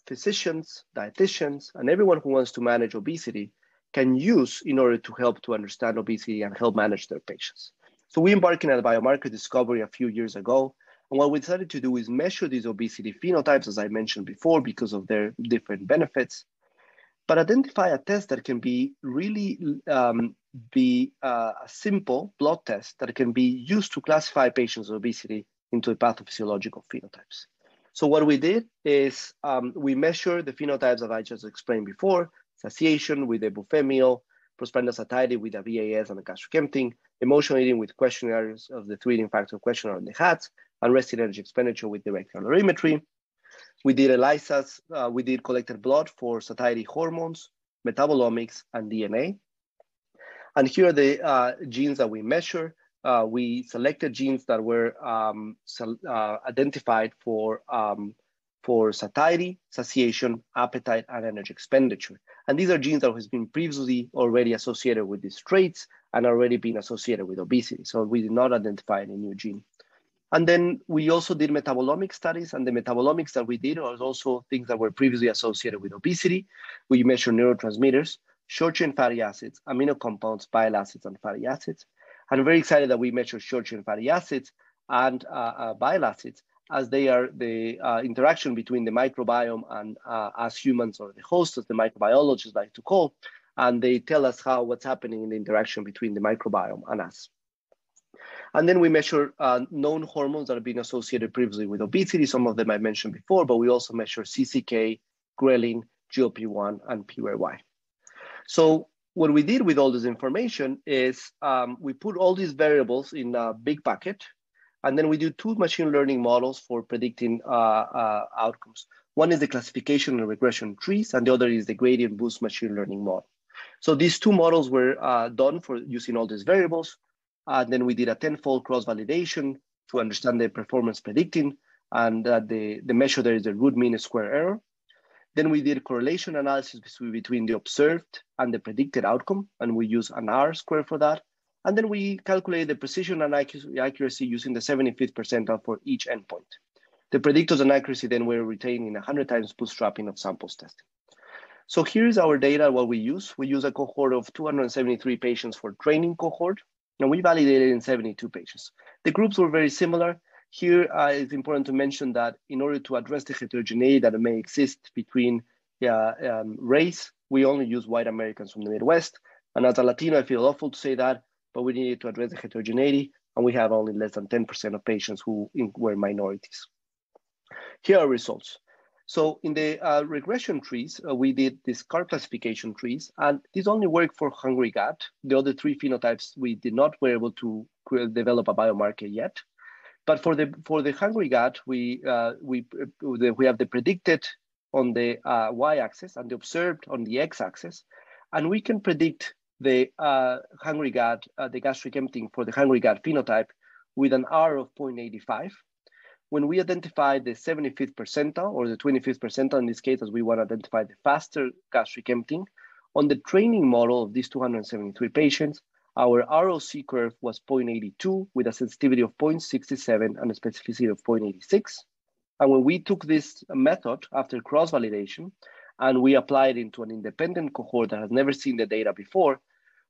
physicians, dietitians, and everyone who wants to manage obesity can use in order to help to understand obesity and help manage their patients. So we embarked on a biomarker discovery a few years ago. And what we decided to do is measure these obesity phenotypes, as I mentioned before, because of their different benefits, but identify a test that can be really a simple blood test that can be used to classify patients with obesity into pathophysiological phenotypes. So what we did is we measured the phenotypes that I just explained before: satiation with the buffet meal, postpartum satiety with a VAS and a gastric emptying, emotional eating with questionnaires of the 3 eating factor questionnaire on the HATS, and resting energy expenditure with direct calorimetry. We did ELISAs, we did collected blood for satiety hormones, metabolomics, and DNA. And here are the genes that we measure. We selected genes that were identified for satiety, satiation, appetite, and energy expenditure. And these are genes that has been previously already associated with these traits and already been associated with obesity. So we did not identify any new gene. And then we also did metabolomic studies, and the metabolomics that we did was also things that were previously associated with obesity. We measured neurotransmitters, short-chain fatty acids, amino compounds, bile acids, and fatty acids. And I'm very excited that we measured short-chain fatty acids and bile acids, as they are the interaction between the microbiome and us humans, or the host, as the microbiologists like to call, and they tell us what's happening in the interaction between the microbiome and us. And then we measure known hormones that have been associated previously with obesity. Some of them I mentioned before, but we also measure CCK, ghrelin, GLP-1, and PYY. So what we did with all this information is we put all these variables in a big bucket, and then we do 2 machine learning models for predicting outcomes. One is the classification and regression trees, and the other is the gradient boost machine learning model. So these 2 models were done for using all these variables. Then we did a 10-fold cross-validation to understand the performance predicting, and the measure there is the root mean square error. Then we did correlation analysis between the observed and the predicted outcome, and we use an R square for that. And then we calculate the precision and accuracy using the 75th percentile for each endpoint. The predictors and accuracy then were retained in 100 times bootstrapping of samples testing. So here's our data, what we use. We use a cohort of 273 patients for training cohort, and we validated in 72 patients. The groups were very similar. Here, it's important to mention that in order to address the heterogeneity that may exist between race, we only use white Americans from the Midwest. And as a Latino, I feel awful to say that, but we needed to address the heterogeneity, and we have only less than 10% of patients who were minorities. Here are results. So in the regression trees, we did these carb classification trees, and these only work for hungry gut. The other 3 phenotypes, we did not were able to develop a biomarker yet. But for the hungry gut, we have the predicted on the y-axis and the observed on the x-axis, and we can predict the hungry gut, the gastric emptying for the hungry gut phenotype with an R of 0.85. When we identify the 75th percentile or the 25th percentile in this case, as we want to identify the faster gastric emptying, on the training model of these 273 patients, our ROC curve was 0.82 with a sensitivity of 0.67 and a specificity of 0.86. And when we took this method after cross-validation and we applied into an independent cohort that has never seen the data before,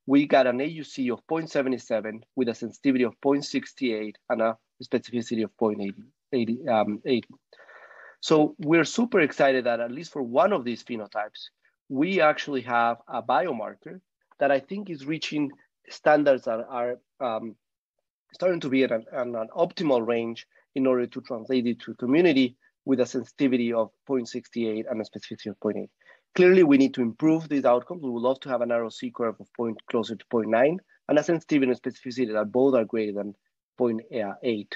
we got an AUC of 0.77 with a sensitivity of 0.68 and a specificity of 0.80. So we're super excited that at least for one of these phenotypes, we actually have a biomarker that I think is reaching standards are starting to be at an optimal range in order to translate it to community with a sensitivity of 0.68 and a specificity of 0.8. Clearly, we need to improve these outcomes. We would love to have a narrow C-curve of closer to 0.9 and a sensitivity and a specificity that both are greater than 0.8.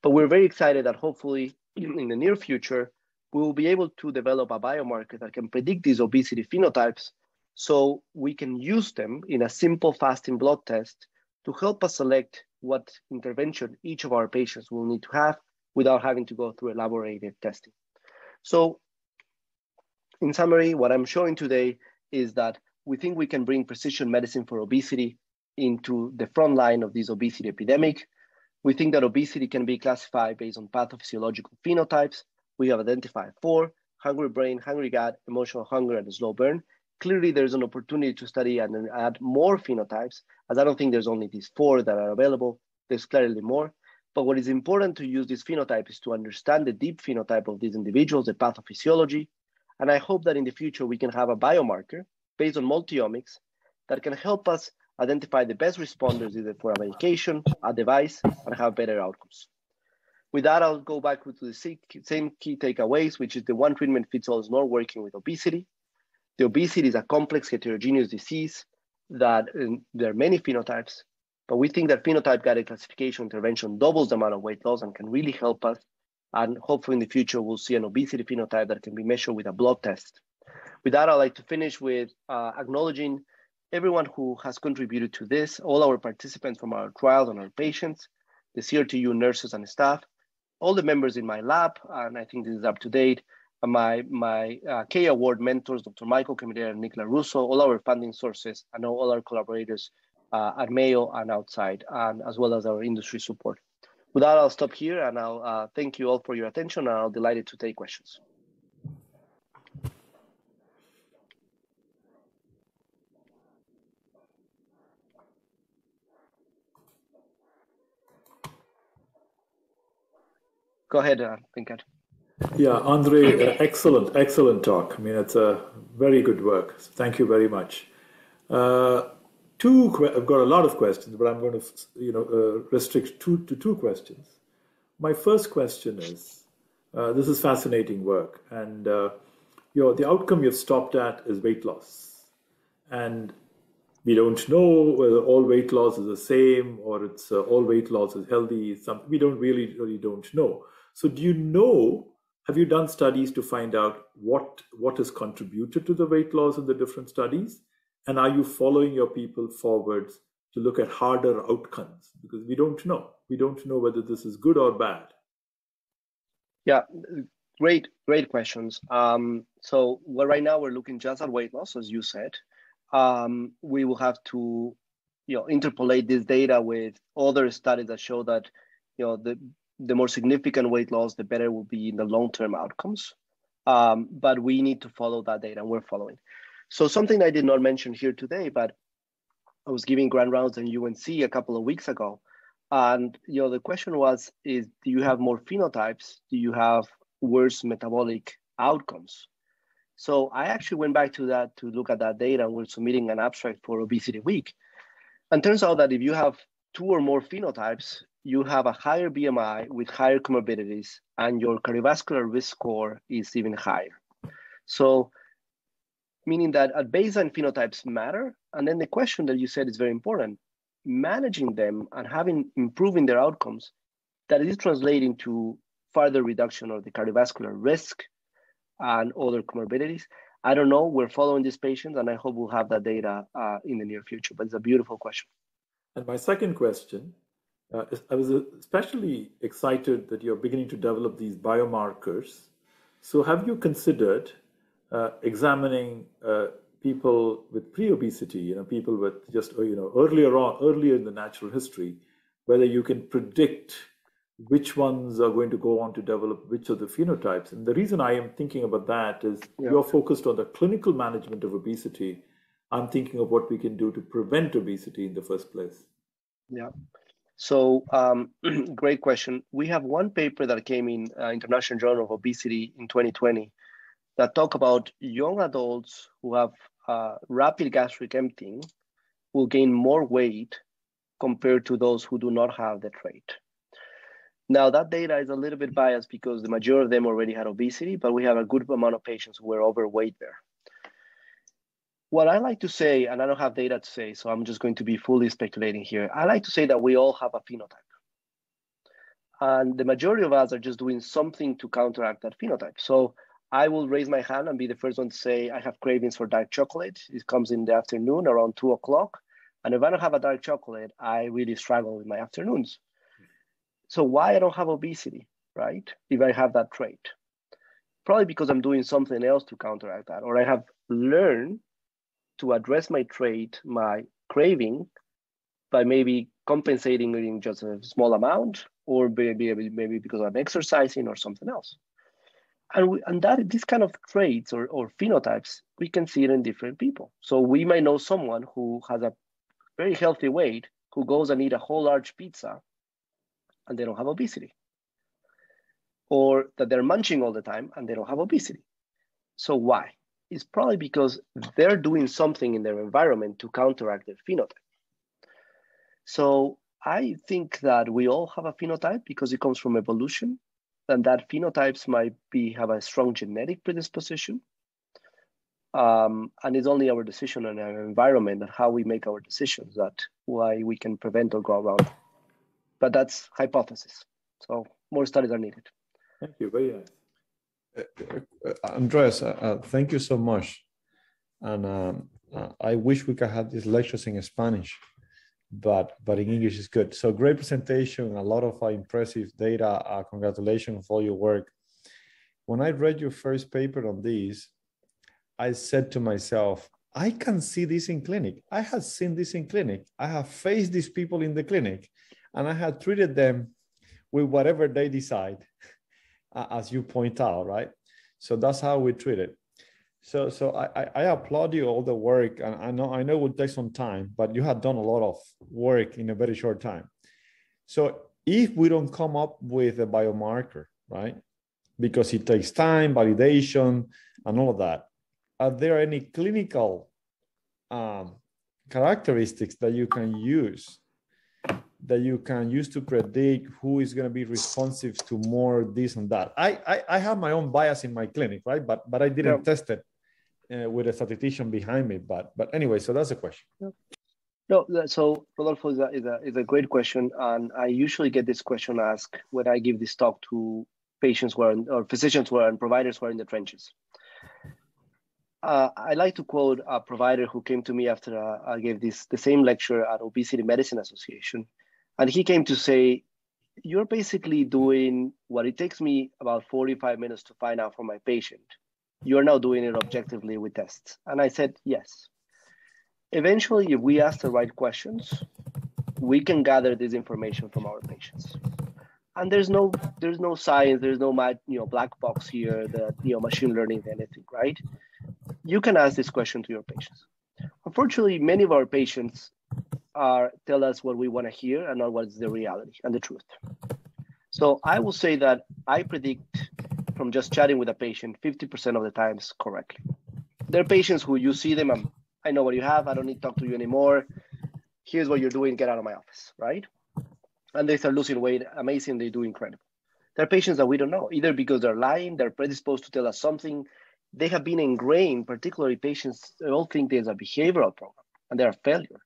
But we're very excited that hopefully in the near future, we will be able to develop a biomarker that can predict these obesity phenotypes so we can use them in a simple fasting blood test to help us select what intervention each of our patients will need to have without having to go through elaborated testing. So in summary, what I'm showing today is that we think we can bring precision medicine for obesity into the front line of this obesity epidemic. We think that obesity can be classified based on pathophysiological phenotypes. We have identified 4: hungry brain, hungry gut, emotional hunger, and slow burn. Clearly, there's an opportunity to study and add more phenotypes, as I don't think there's only these 4 that are available. There's clearly more. But what is important to use this phenotype is to understand the deep phenotype of these individuals, the pathophysiology. And I hope that in the future, we can have a biomarker based on multiomics that can help us identify the best responders either for a medication, a device, and have better outcomes. With that, I'll go back to the same key takeaways, which is the one treatment fits all is not working with obesity. The obesity is a complex heterogeneous disease that there are many phenotypes, but we think that phenotype-guided classification intervention doubles the amount of weight loss and can really help us. And hopefully in the future, we'll see an obesity phenotype that can be measured with a blood test. With that, I'd like to finish with acknowledging everyone who has contributed to this, all our participants from our trials and our patients, the CRTU nurses and staff, all the members in my lab, and I think this is up to date, my K Award mentors, Dr. Michael Camilleri and Nick LaRusso, all our funding sources, and all our collaborators at Mayo and outside, and as well as our industry support. With that, I'll stop here, and I'll thank you all for your attention, and I'll be delighted to take questions. Go ahead, Venkat. Yeah, Andre, excellent talk. I mean, it's a very good work. So thank you very much. I've got a lot of questions, but I'm going to restrict to 2 questions. My first question is, this is fascinating work, and the outcome you've stopped at is weight loss, and we don't know whether all weight loss is the same or it's all weight loss is healthy. We don't really don't know. So do you know? Have you done studies to find out what has contributed to the weight loss in the different studies? And are you following your people forwards to look at harder outcomes? Because we don't know. We don't know whether this is good or bad. Yeah, great questions. So right now we're looking just at weight loss, as you said. We will have to interpolate this data with other studies that show that the more significant weight loss, the better will be in the long-term outcomes. But we need to follow that data, and we're following. So something I did not mention here today, but I was giving grand rounds in UNC a couple of weeks ago. And the question was, do you have more phenotypes? Do you have worse metabolic outcomes? So I actually went back to that to look at that data, and we're submitting an abstract for Obesity Week. And turns out that if you have 2 or more phenotypes, you have a higher BMI with higher comorbidities, and your cardiovascular risk score is even higher. So meaning that at baseline phenotypes matter. And then the question that you said is very important, managing them and improving their outcomes, that is translating to further reduction of the cardiovascular risk and other comorbidities. I don't know, we're following these patients, and I hope we'll have that data in the near future, but it's a beautiful question. And my second question, I was especially excited that you're beginning to develop these biomarkers. So have you considered examining people with pre-obesity, people with just, earlier in the natural history, whether you can predict which ones are going to go on to develop which of the phenotypes? And the reason I am thinking about that is you're focused on the clinical management of obesity. I'm thinking of what we can do to prevent obesity in the first place. Yeah. So great question. We have one paper that came in International Journal of Obesity in 2020 that talk about young adults who have rapid gastric emptying will gain more weight compared to those who do not have the trait. Now, that data is a little bit biased because the majority of them already had obesity, but we have a good amount of patients who were overweight there. What I like to say, and I don't have data to say, so I'm just going to be fully speculating here. I like to say that we all have a phenotype. And the majority of us are just doing something to counteract that phenotype. So I will raise my hand and be the first one to say, I have cravings for dark chocolate. It comes in the afternoon around 2 o'clock. And if I don't have a dark chocolate, I really struggle with my afternoons. So why I don't have obesity, right? If I have that trait, probably because I'm doing something else to counteract that, or I have learned to address my trait, my craving, by maybe compensating in just a small amount, or maybe because I'm exercising or something else. And these kind of traits or phenotypes, we can see it in different people. So we might know someone who has a very healthy weight, who goes and eat a whole large pizza, and they don't have obesity. Or that they're munching all the time and they don't have obesity. So why? It's probably because they're doing something in their environment to counteract their phenotype. So I think that we all have a phenotype because it comes from evolution, and that phenotypes might have a strong genetic predisposition. And it's only our decision and our environment and how we make our decisions that why we can prevent or go around. But that's hypothesis. So more studies are needed. Thank you. Very nice. Andres, thank you so much. And I wish we could have these lectures in Spanish, but in English is good. So great presentation, a lot of impressive data. Congratulations for all your work. When I read your first paper on this, I said to myself, I can see this in clinic. I have seen this in clinic. I have faced these people in the clinic, and I have treated them with whatever they decide, as you point out, right? So that's how we treat it. So I applaud you all the work, and I know it will take some time, but you have done a lot of work in a very short time. So if we don't come up with a biomarker, right, because it takes time, validation, and all of that, are there any clinical characteristics that you can use to predict who is going to be responsive to more this and that? I have my own bias in my clinic, right? But I didn't test it with a statistician behind me. But anyway, so that's a question. No, so Rodolfo is a great question, and I usually get this question asked when I give this talk to patients or physicians and providers who are in the trenches. I like to quote a provider who came to me after I gave the same lecture at Obesity Medicine Association. And he came to say, you're basically doing what it takes me about 45 minutes to find out from my patient. You're now doing it objectively with tests. And I said, yes. Eventually, if we ask the right questions, we can gather this information from our patients. And there's no science, there's no black box here, machine learning, anything, right? You can ask this question to your patients. Unfortunately, many of our patients tell us what we want to hear and not what is the reality and the truth. So I will say that I predict from just chatting with a patient 50% of the times correctly. There are patients who you see them, I know what you have, I don't need to talk to you anymore. Here's what you're doing, get out of my office, right? And they start losing weight, amazing, they do incredible. There are patients that we don't know, either because they're lying, they're predisposed to tell us something, they have been ingrained, particularly patients, they all think there's a behavioral problem and they're a failure,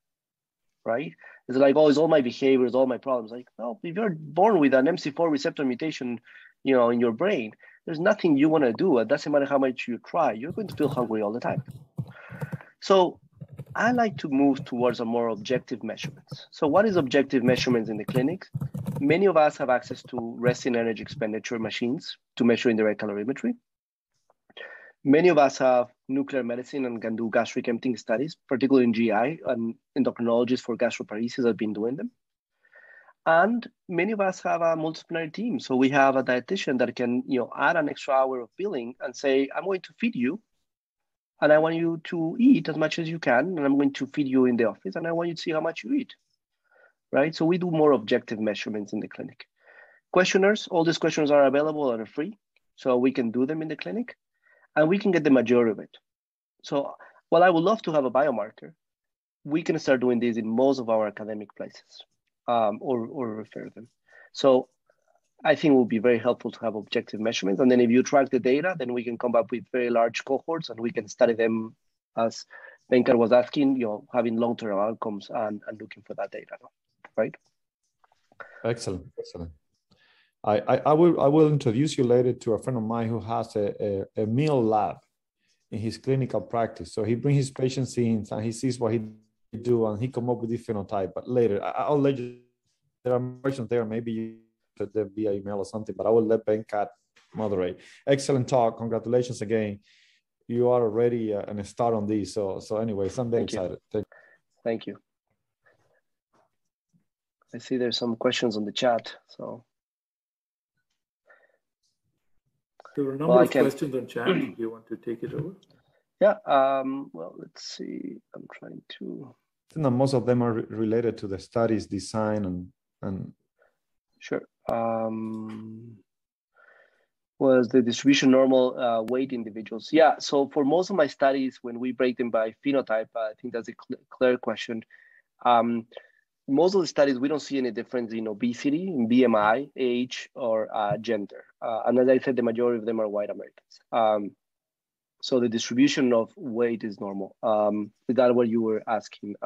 right? It's like, oh, it's all my behaviors, all my problems. Like, no, if you're born with an MC4 receptor mutation, in your brain, there's nothing you want to do. It doesn't matter how much you try, you're going to feel hungry all the time. So I like to move towards a more objective measurements. So what is objective measurements in the clinic? Many of us have access to resting energy expenditure machines to measure indirect calorimetry. Many of us have nuclear medicine and can do gastric emptying studies, particularly in GI, and endocrinologists for gastroparesis have been doing them. And many of us have a multidisciplinary team. So we have a dietitian that can add an extra hour of billing and say, I'm going to feed you, and I want you to eat as much as you can, and I'm going to feed you in the office, and I want you to see how much you eat, right? So we do more objective measurements in the clinic. Questionnaires, all these questionnaires are available and are free, so we can do them in the clinic. And we can get the majority of it. So while I would love to have a biomarker, we can start doing this in most of our academic places, or refer them. So I think it will be very helpful to have objective measurements. And then if you track the data, then we can come up with very large cohorts and we can study them, as Venkat was asking, having long-term outcomes and looking for that data, right? Excellent, excellent. I will introduce you later to a friend of mine who has a meal lab in his clinical practice. So he brings his patients in and he sees what he do and he come up with the phenotype. But later, I'll let you, there are questions there, maybe you put them via email or something, but I will let Venkat moderate. Excellent talk. Congratulations again. You are already a start on these. So anyways, I'm very excited. Thank you. I see there's some questions on the chat. So there are a number of questions on chat. Do you want to take it over? Yeah. Well, let's see. I'm trying to. I think that most of them are related to the studies design and. Sure. Was the distribution normal weight individuals? Yeah. So for most of my studies, when we break them by phenotype, I think that's a clear question. Most of the studies, we don't see any difference in obesity, in BMI, age, or gender. And as I said, the majority of them are white Americans. So the distribution of weight is normal. Is that what you were asking,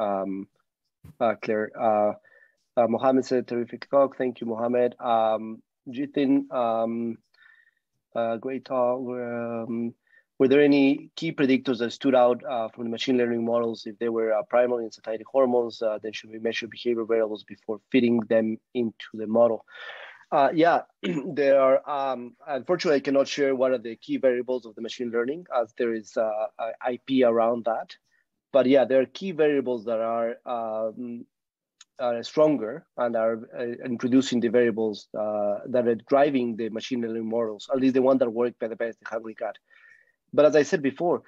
Claire? Mohammed said, terrific talk. Thank you, Mohammed. Jitin, great talk. Were there any key predictors that stood out from the machine learning models? If they were primarily in satiety hormones, then should we measure behavior variables before fitting them into the model? Yeah, there are, unfortunately, I cannot share what are the key variables of the machine learning, as there is IP around that. But yeah, there are key variables that are stronger and are introducing the variables that are driving the machine learning models, at least the one that work by the best in Hungry Cat. But as I said before,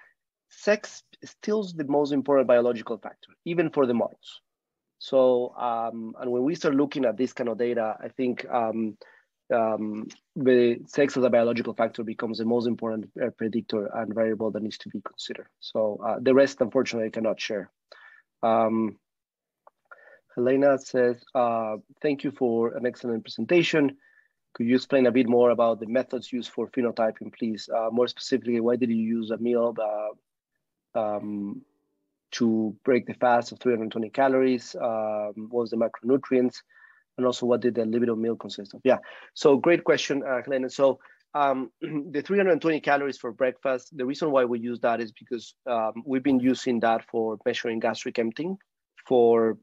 sex is still the most important biological factor, even for the models. So, and when we start looking at this kind of data, I think the sex as a biological factor becomes the most important predictor and variable that needs to be considered. So the rest, unfortunately, I cannot share. Helena says, thank you for an excellent presentation. Could you explain a bit more about the methods used for phenotyping, please? More specifically, why did you use a meal to break the fast of 320 calories? What was the macronutrients? And also, what did the libido meal consist of? Yeah, so great question, Helena. So the 320 calories for breakfast, the reason why we use that is because we've been using that for measuring gastric emptying for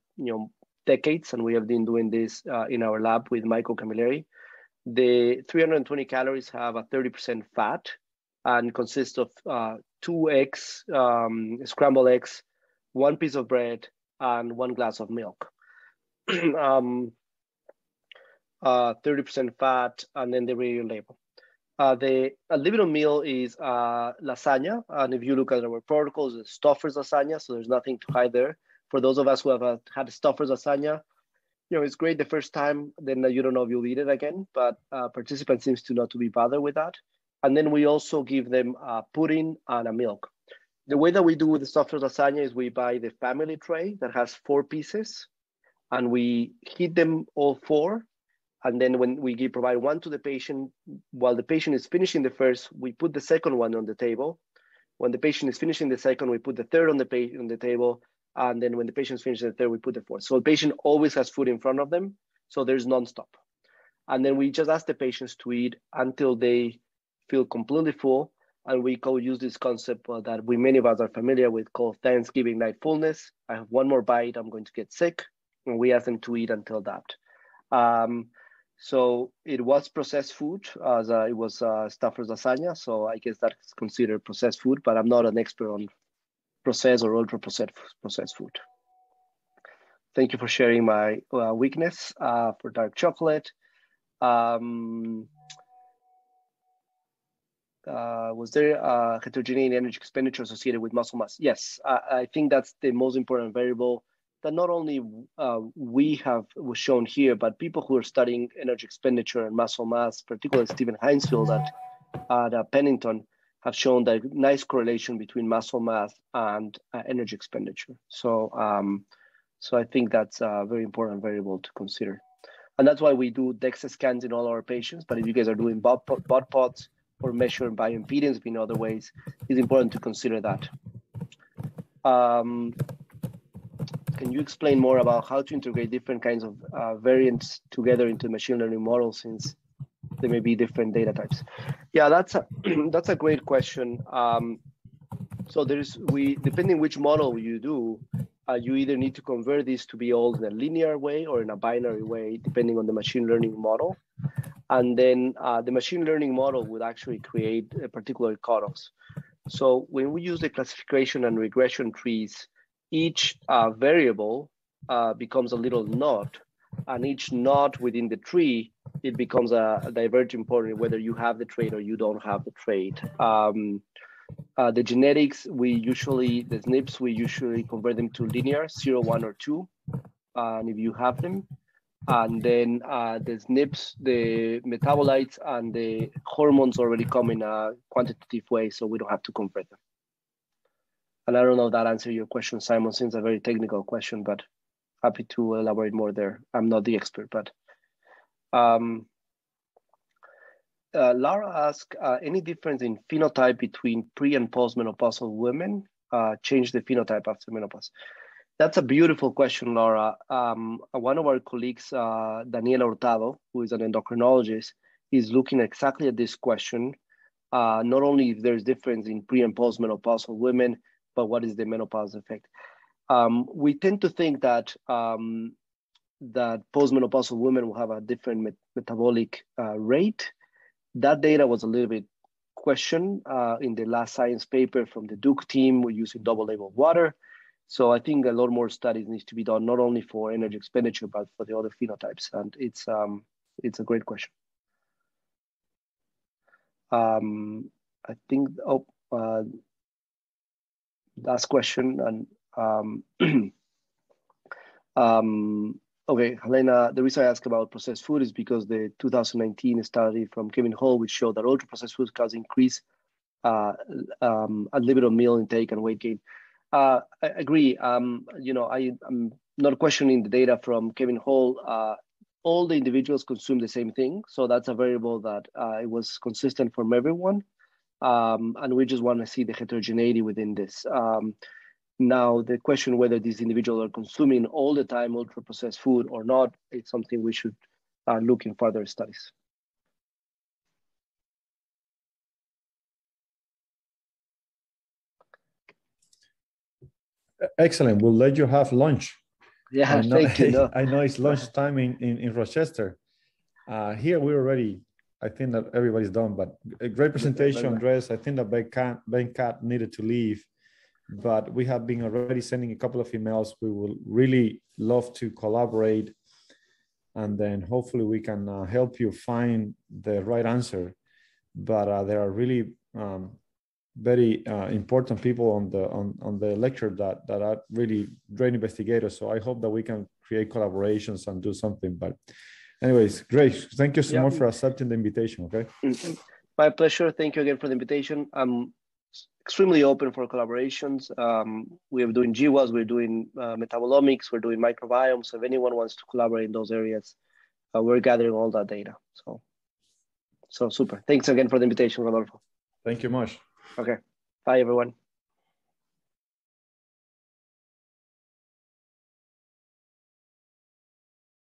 decades, and we have been doing this in our lab with Michael Camilleri. The 320 calories have a 30% fat and consist of 2 eggs, scrambled eggs, 1 piece of bread, and 1 glass of milk. 30% fat, and then the radio label. The libido meal is lasagna, and if you look at our protocols, it's Stouffer's lasagna, so there's nothing to hide there. For those of us who have had Stouffer's lasagna, it's great the first time, then you don't know if you'll eat it again, but participants seems to not to be bothered with that. And then we also give them pudding and a milk. The way that we do with the Stouffer's lasagna is we buy the family tray that has 4 pieces, and we heat them all 4. And then when we provide one to the patient, while the patient is finishing the first, we put the second one on the table. When the patient is finishing the second, we put the third on the table. And then when the patient finishes the third, we put the fourth. So the patient always has food in front of them. So there's nonstop. And then we just ask the patients to eat until they feel completely full. And we use this concept that many of us are familiar with called Thanksgiving night fullness. I have one more bite, I'm going to get sick. And we ask them to eat until that. So it was processed food, as it was Stouffer's lasagna. So I guess that's considered processed food, but I'm not an expert on processed or ultra processed food. Thank you for sharing my weakness for dark chocolate. Was there heterogeneity energy expenditure associated with muscle mass? Yes, I think that's the most important variable that not only was shown here, but people who are studying energy expenditure and muscle mass, particularly Stephen Hinesfield at Pennington, have shown that nice correlation between muscle mass and energy expenditure. So, so I think that's a very important variable to consider. And that's why we do DEXA scans in all our patients. But if you guys are doing bod pods or measuring bioimpedance in other ways, it's important to consider that. Can you explain more about how to integrate different kinds of variants together into machine learning models, since there may be different data types? Yeah, that's a great question. So depending which model you do, you either need to convert this to be all in a linear way or in a binary way, depending on the machine learning model. And then the machine learning model would actually create a particular cutoffs. So when we use the classification and regression trees, each variable becomes a little knot, and each knot within the tree, it becomes a divergent point, whether you have the trait or you don't have the trait. The genetics, the SNPs, we usually convert them to linear, 0, 1, or 2, and if you have them. And then the SNPs, the metabolites, and the hormones already come in a quantitative way, so we don't have to convert them. And I don't know if that answers your question, Simon, since it's a very technical question, but happy to elaborate more there. I'm not the expert, but Laura asked, any difference in phenotype between pre and postmenopausal women? Change the phenotype after menopause? That's a beautiful question, Laura. One of our colleagues, Daniela Hurtado, who is an endocrinologist, is looking exactly at this question. Not only if there's difference in pre and postmenopausal women, but what is the menopause effect? We tend to think that that postmenopausal women will have a different metabolic rate. That data was a little bit questioned in the last science paper from the Duke team. We're using double labeled water. So I think a lot more studies needs to be done, not only for energy expenditure, but for the other phenotypes. And it's a great question. I think, last question. And okay, Helena, the reason I ask about processed food is because the 2019 study from Kevin Hall, which showed that ultra-processed foods cause increase unlimited meal intake and weight gain. I agree. I'm not questioning the data from Kevin Hall. All the individuals consume the same thing, so that's a variable that it was consistent from everyone, and we just want to see the heterogeneity within this. Now, the question whether these individuals are consuming all the time ultra-processed food or not, it's something we should look in further studies. Excellent. We'll let you have lunch. Yeah, thank you. No. I know it's lunchtime in Rochester. Here we're already, I think that everybody's done, but a great presentation, Andres. I think that Ben Cat needed to leave, but we have been already sending a couple of emails. We will really love to collaborate, and then hopefully we can help you find the right answer. But there are really very important people on the lecture that are really great investigators. So I hope that we can create collaborations and do something. But anyways, great. Thank you so much for accepting the invitation. Okay. My pleasure. Thank you again for the invitation. I'm extremely open for collaborations. We are doing GWAS, we're doing metabolomics, we're doing microbiome. So if anyone wants to collaborate in those areas, we're gathering all that data. So super. Thanks again for the invitation, Rodolfo. Thank you much. Okay. Bye, everyone.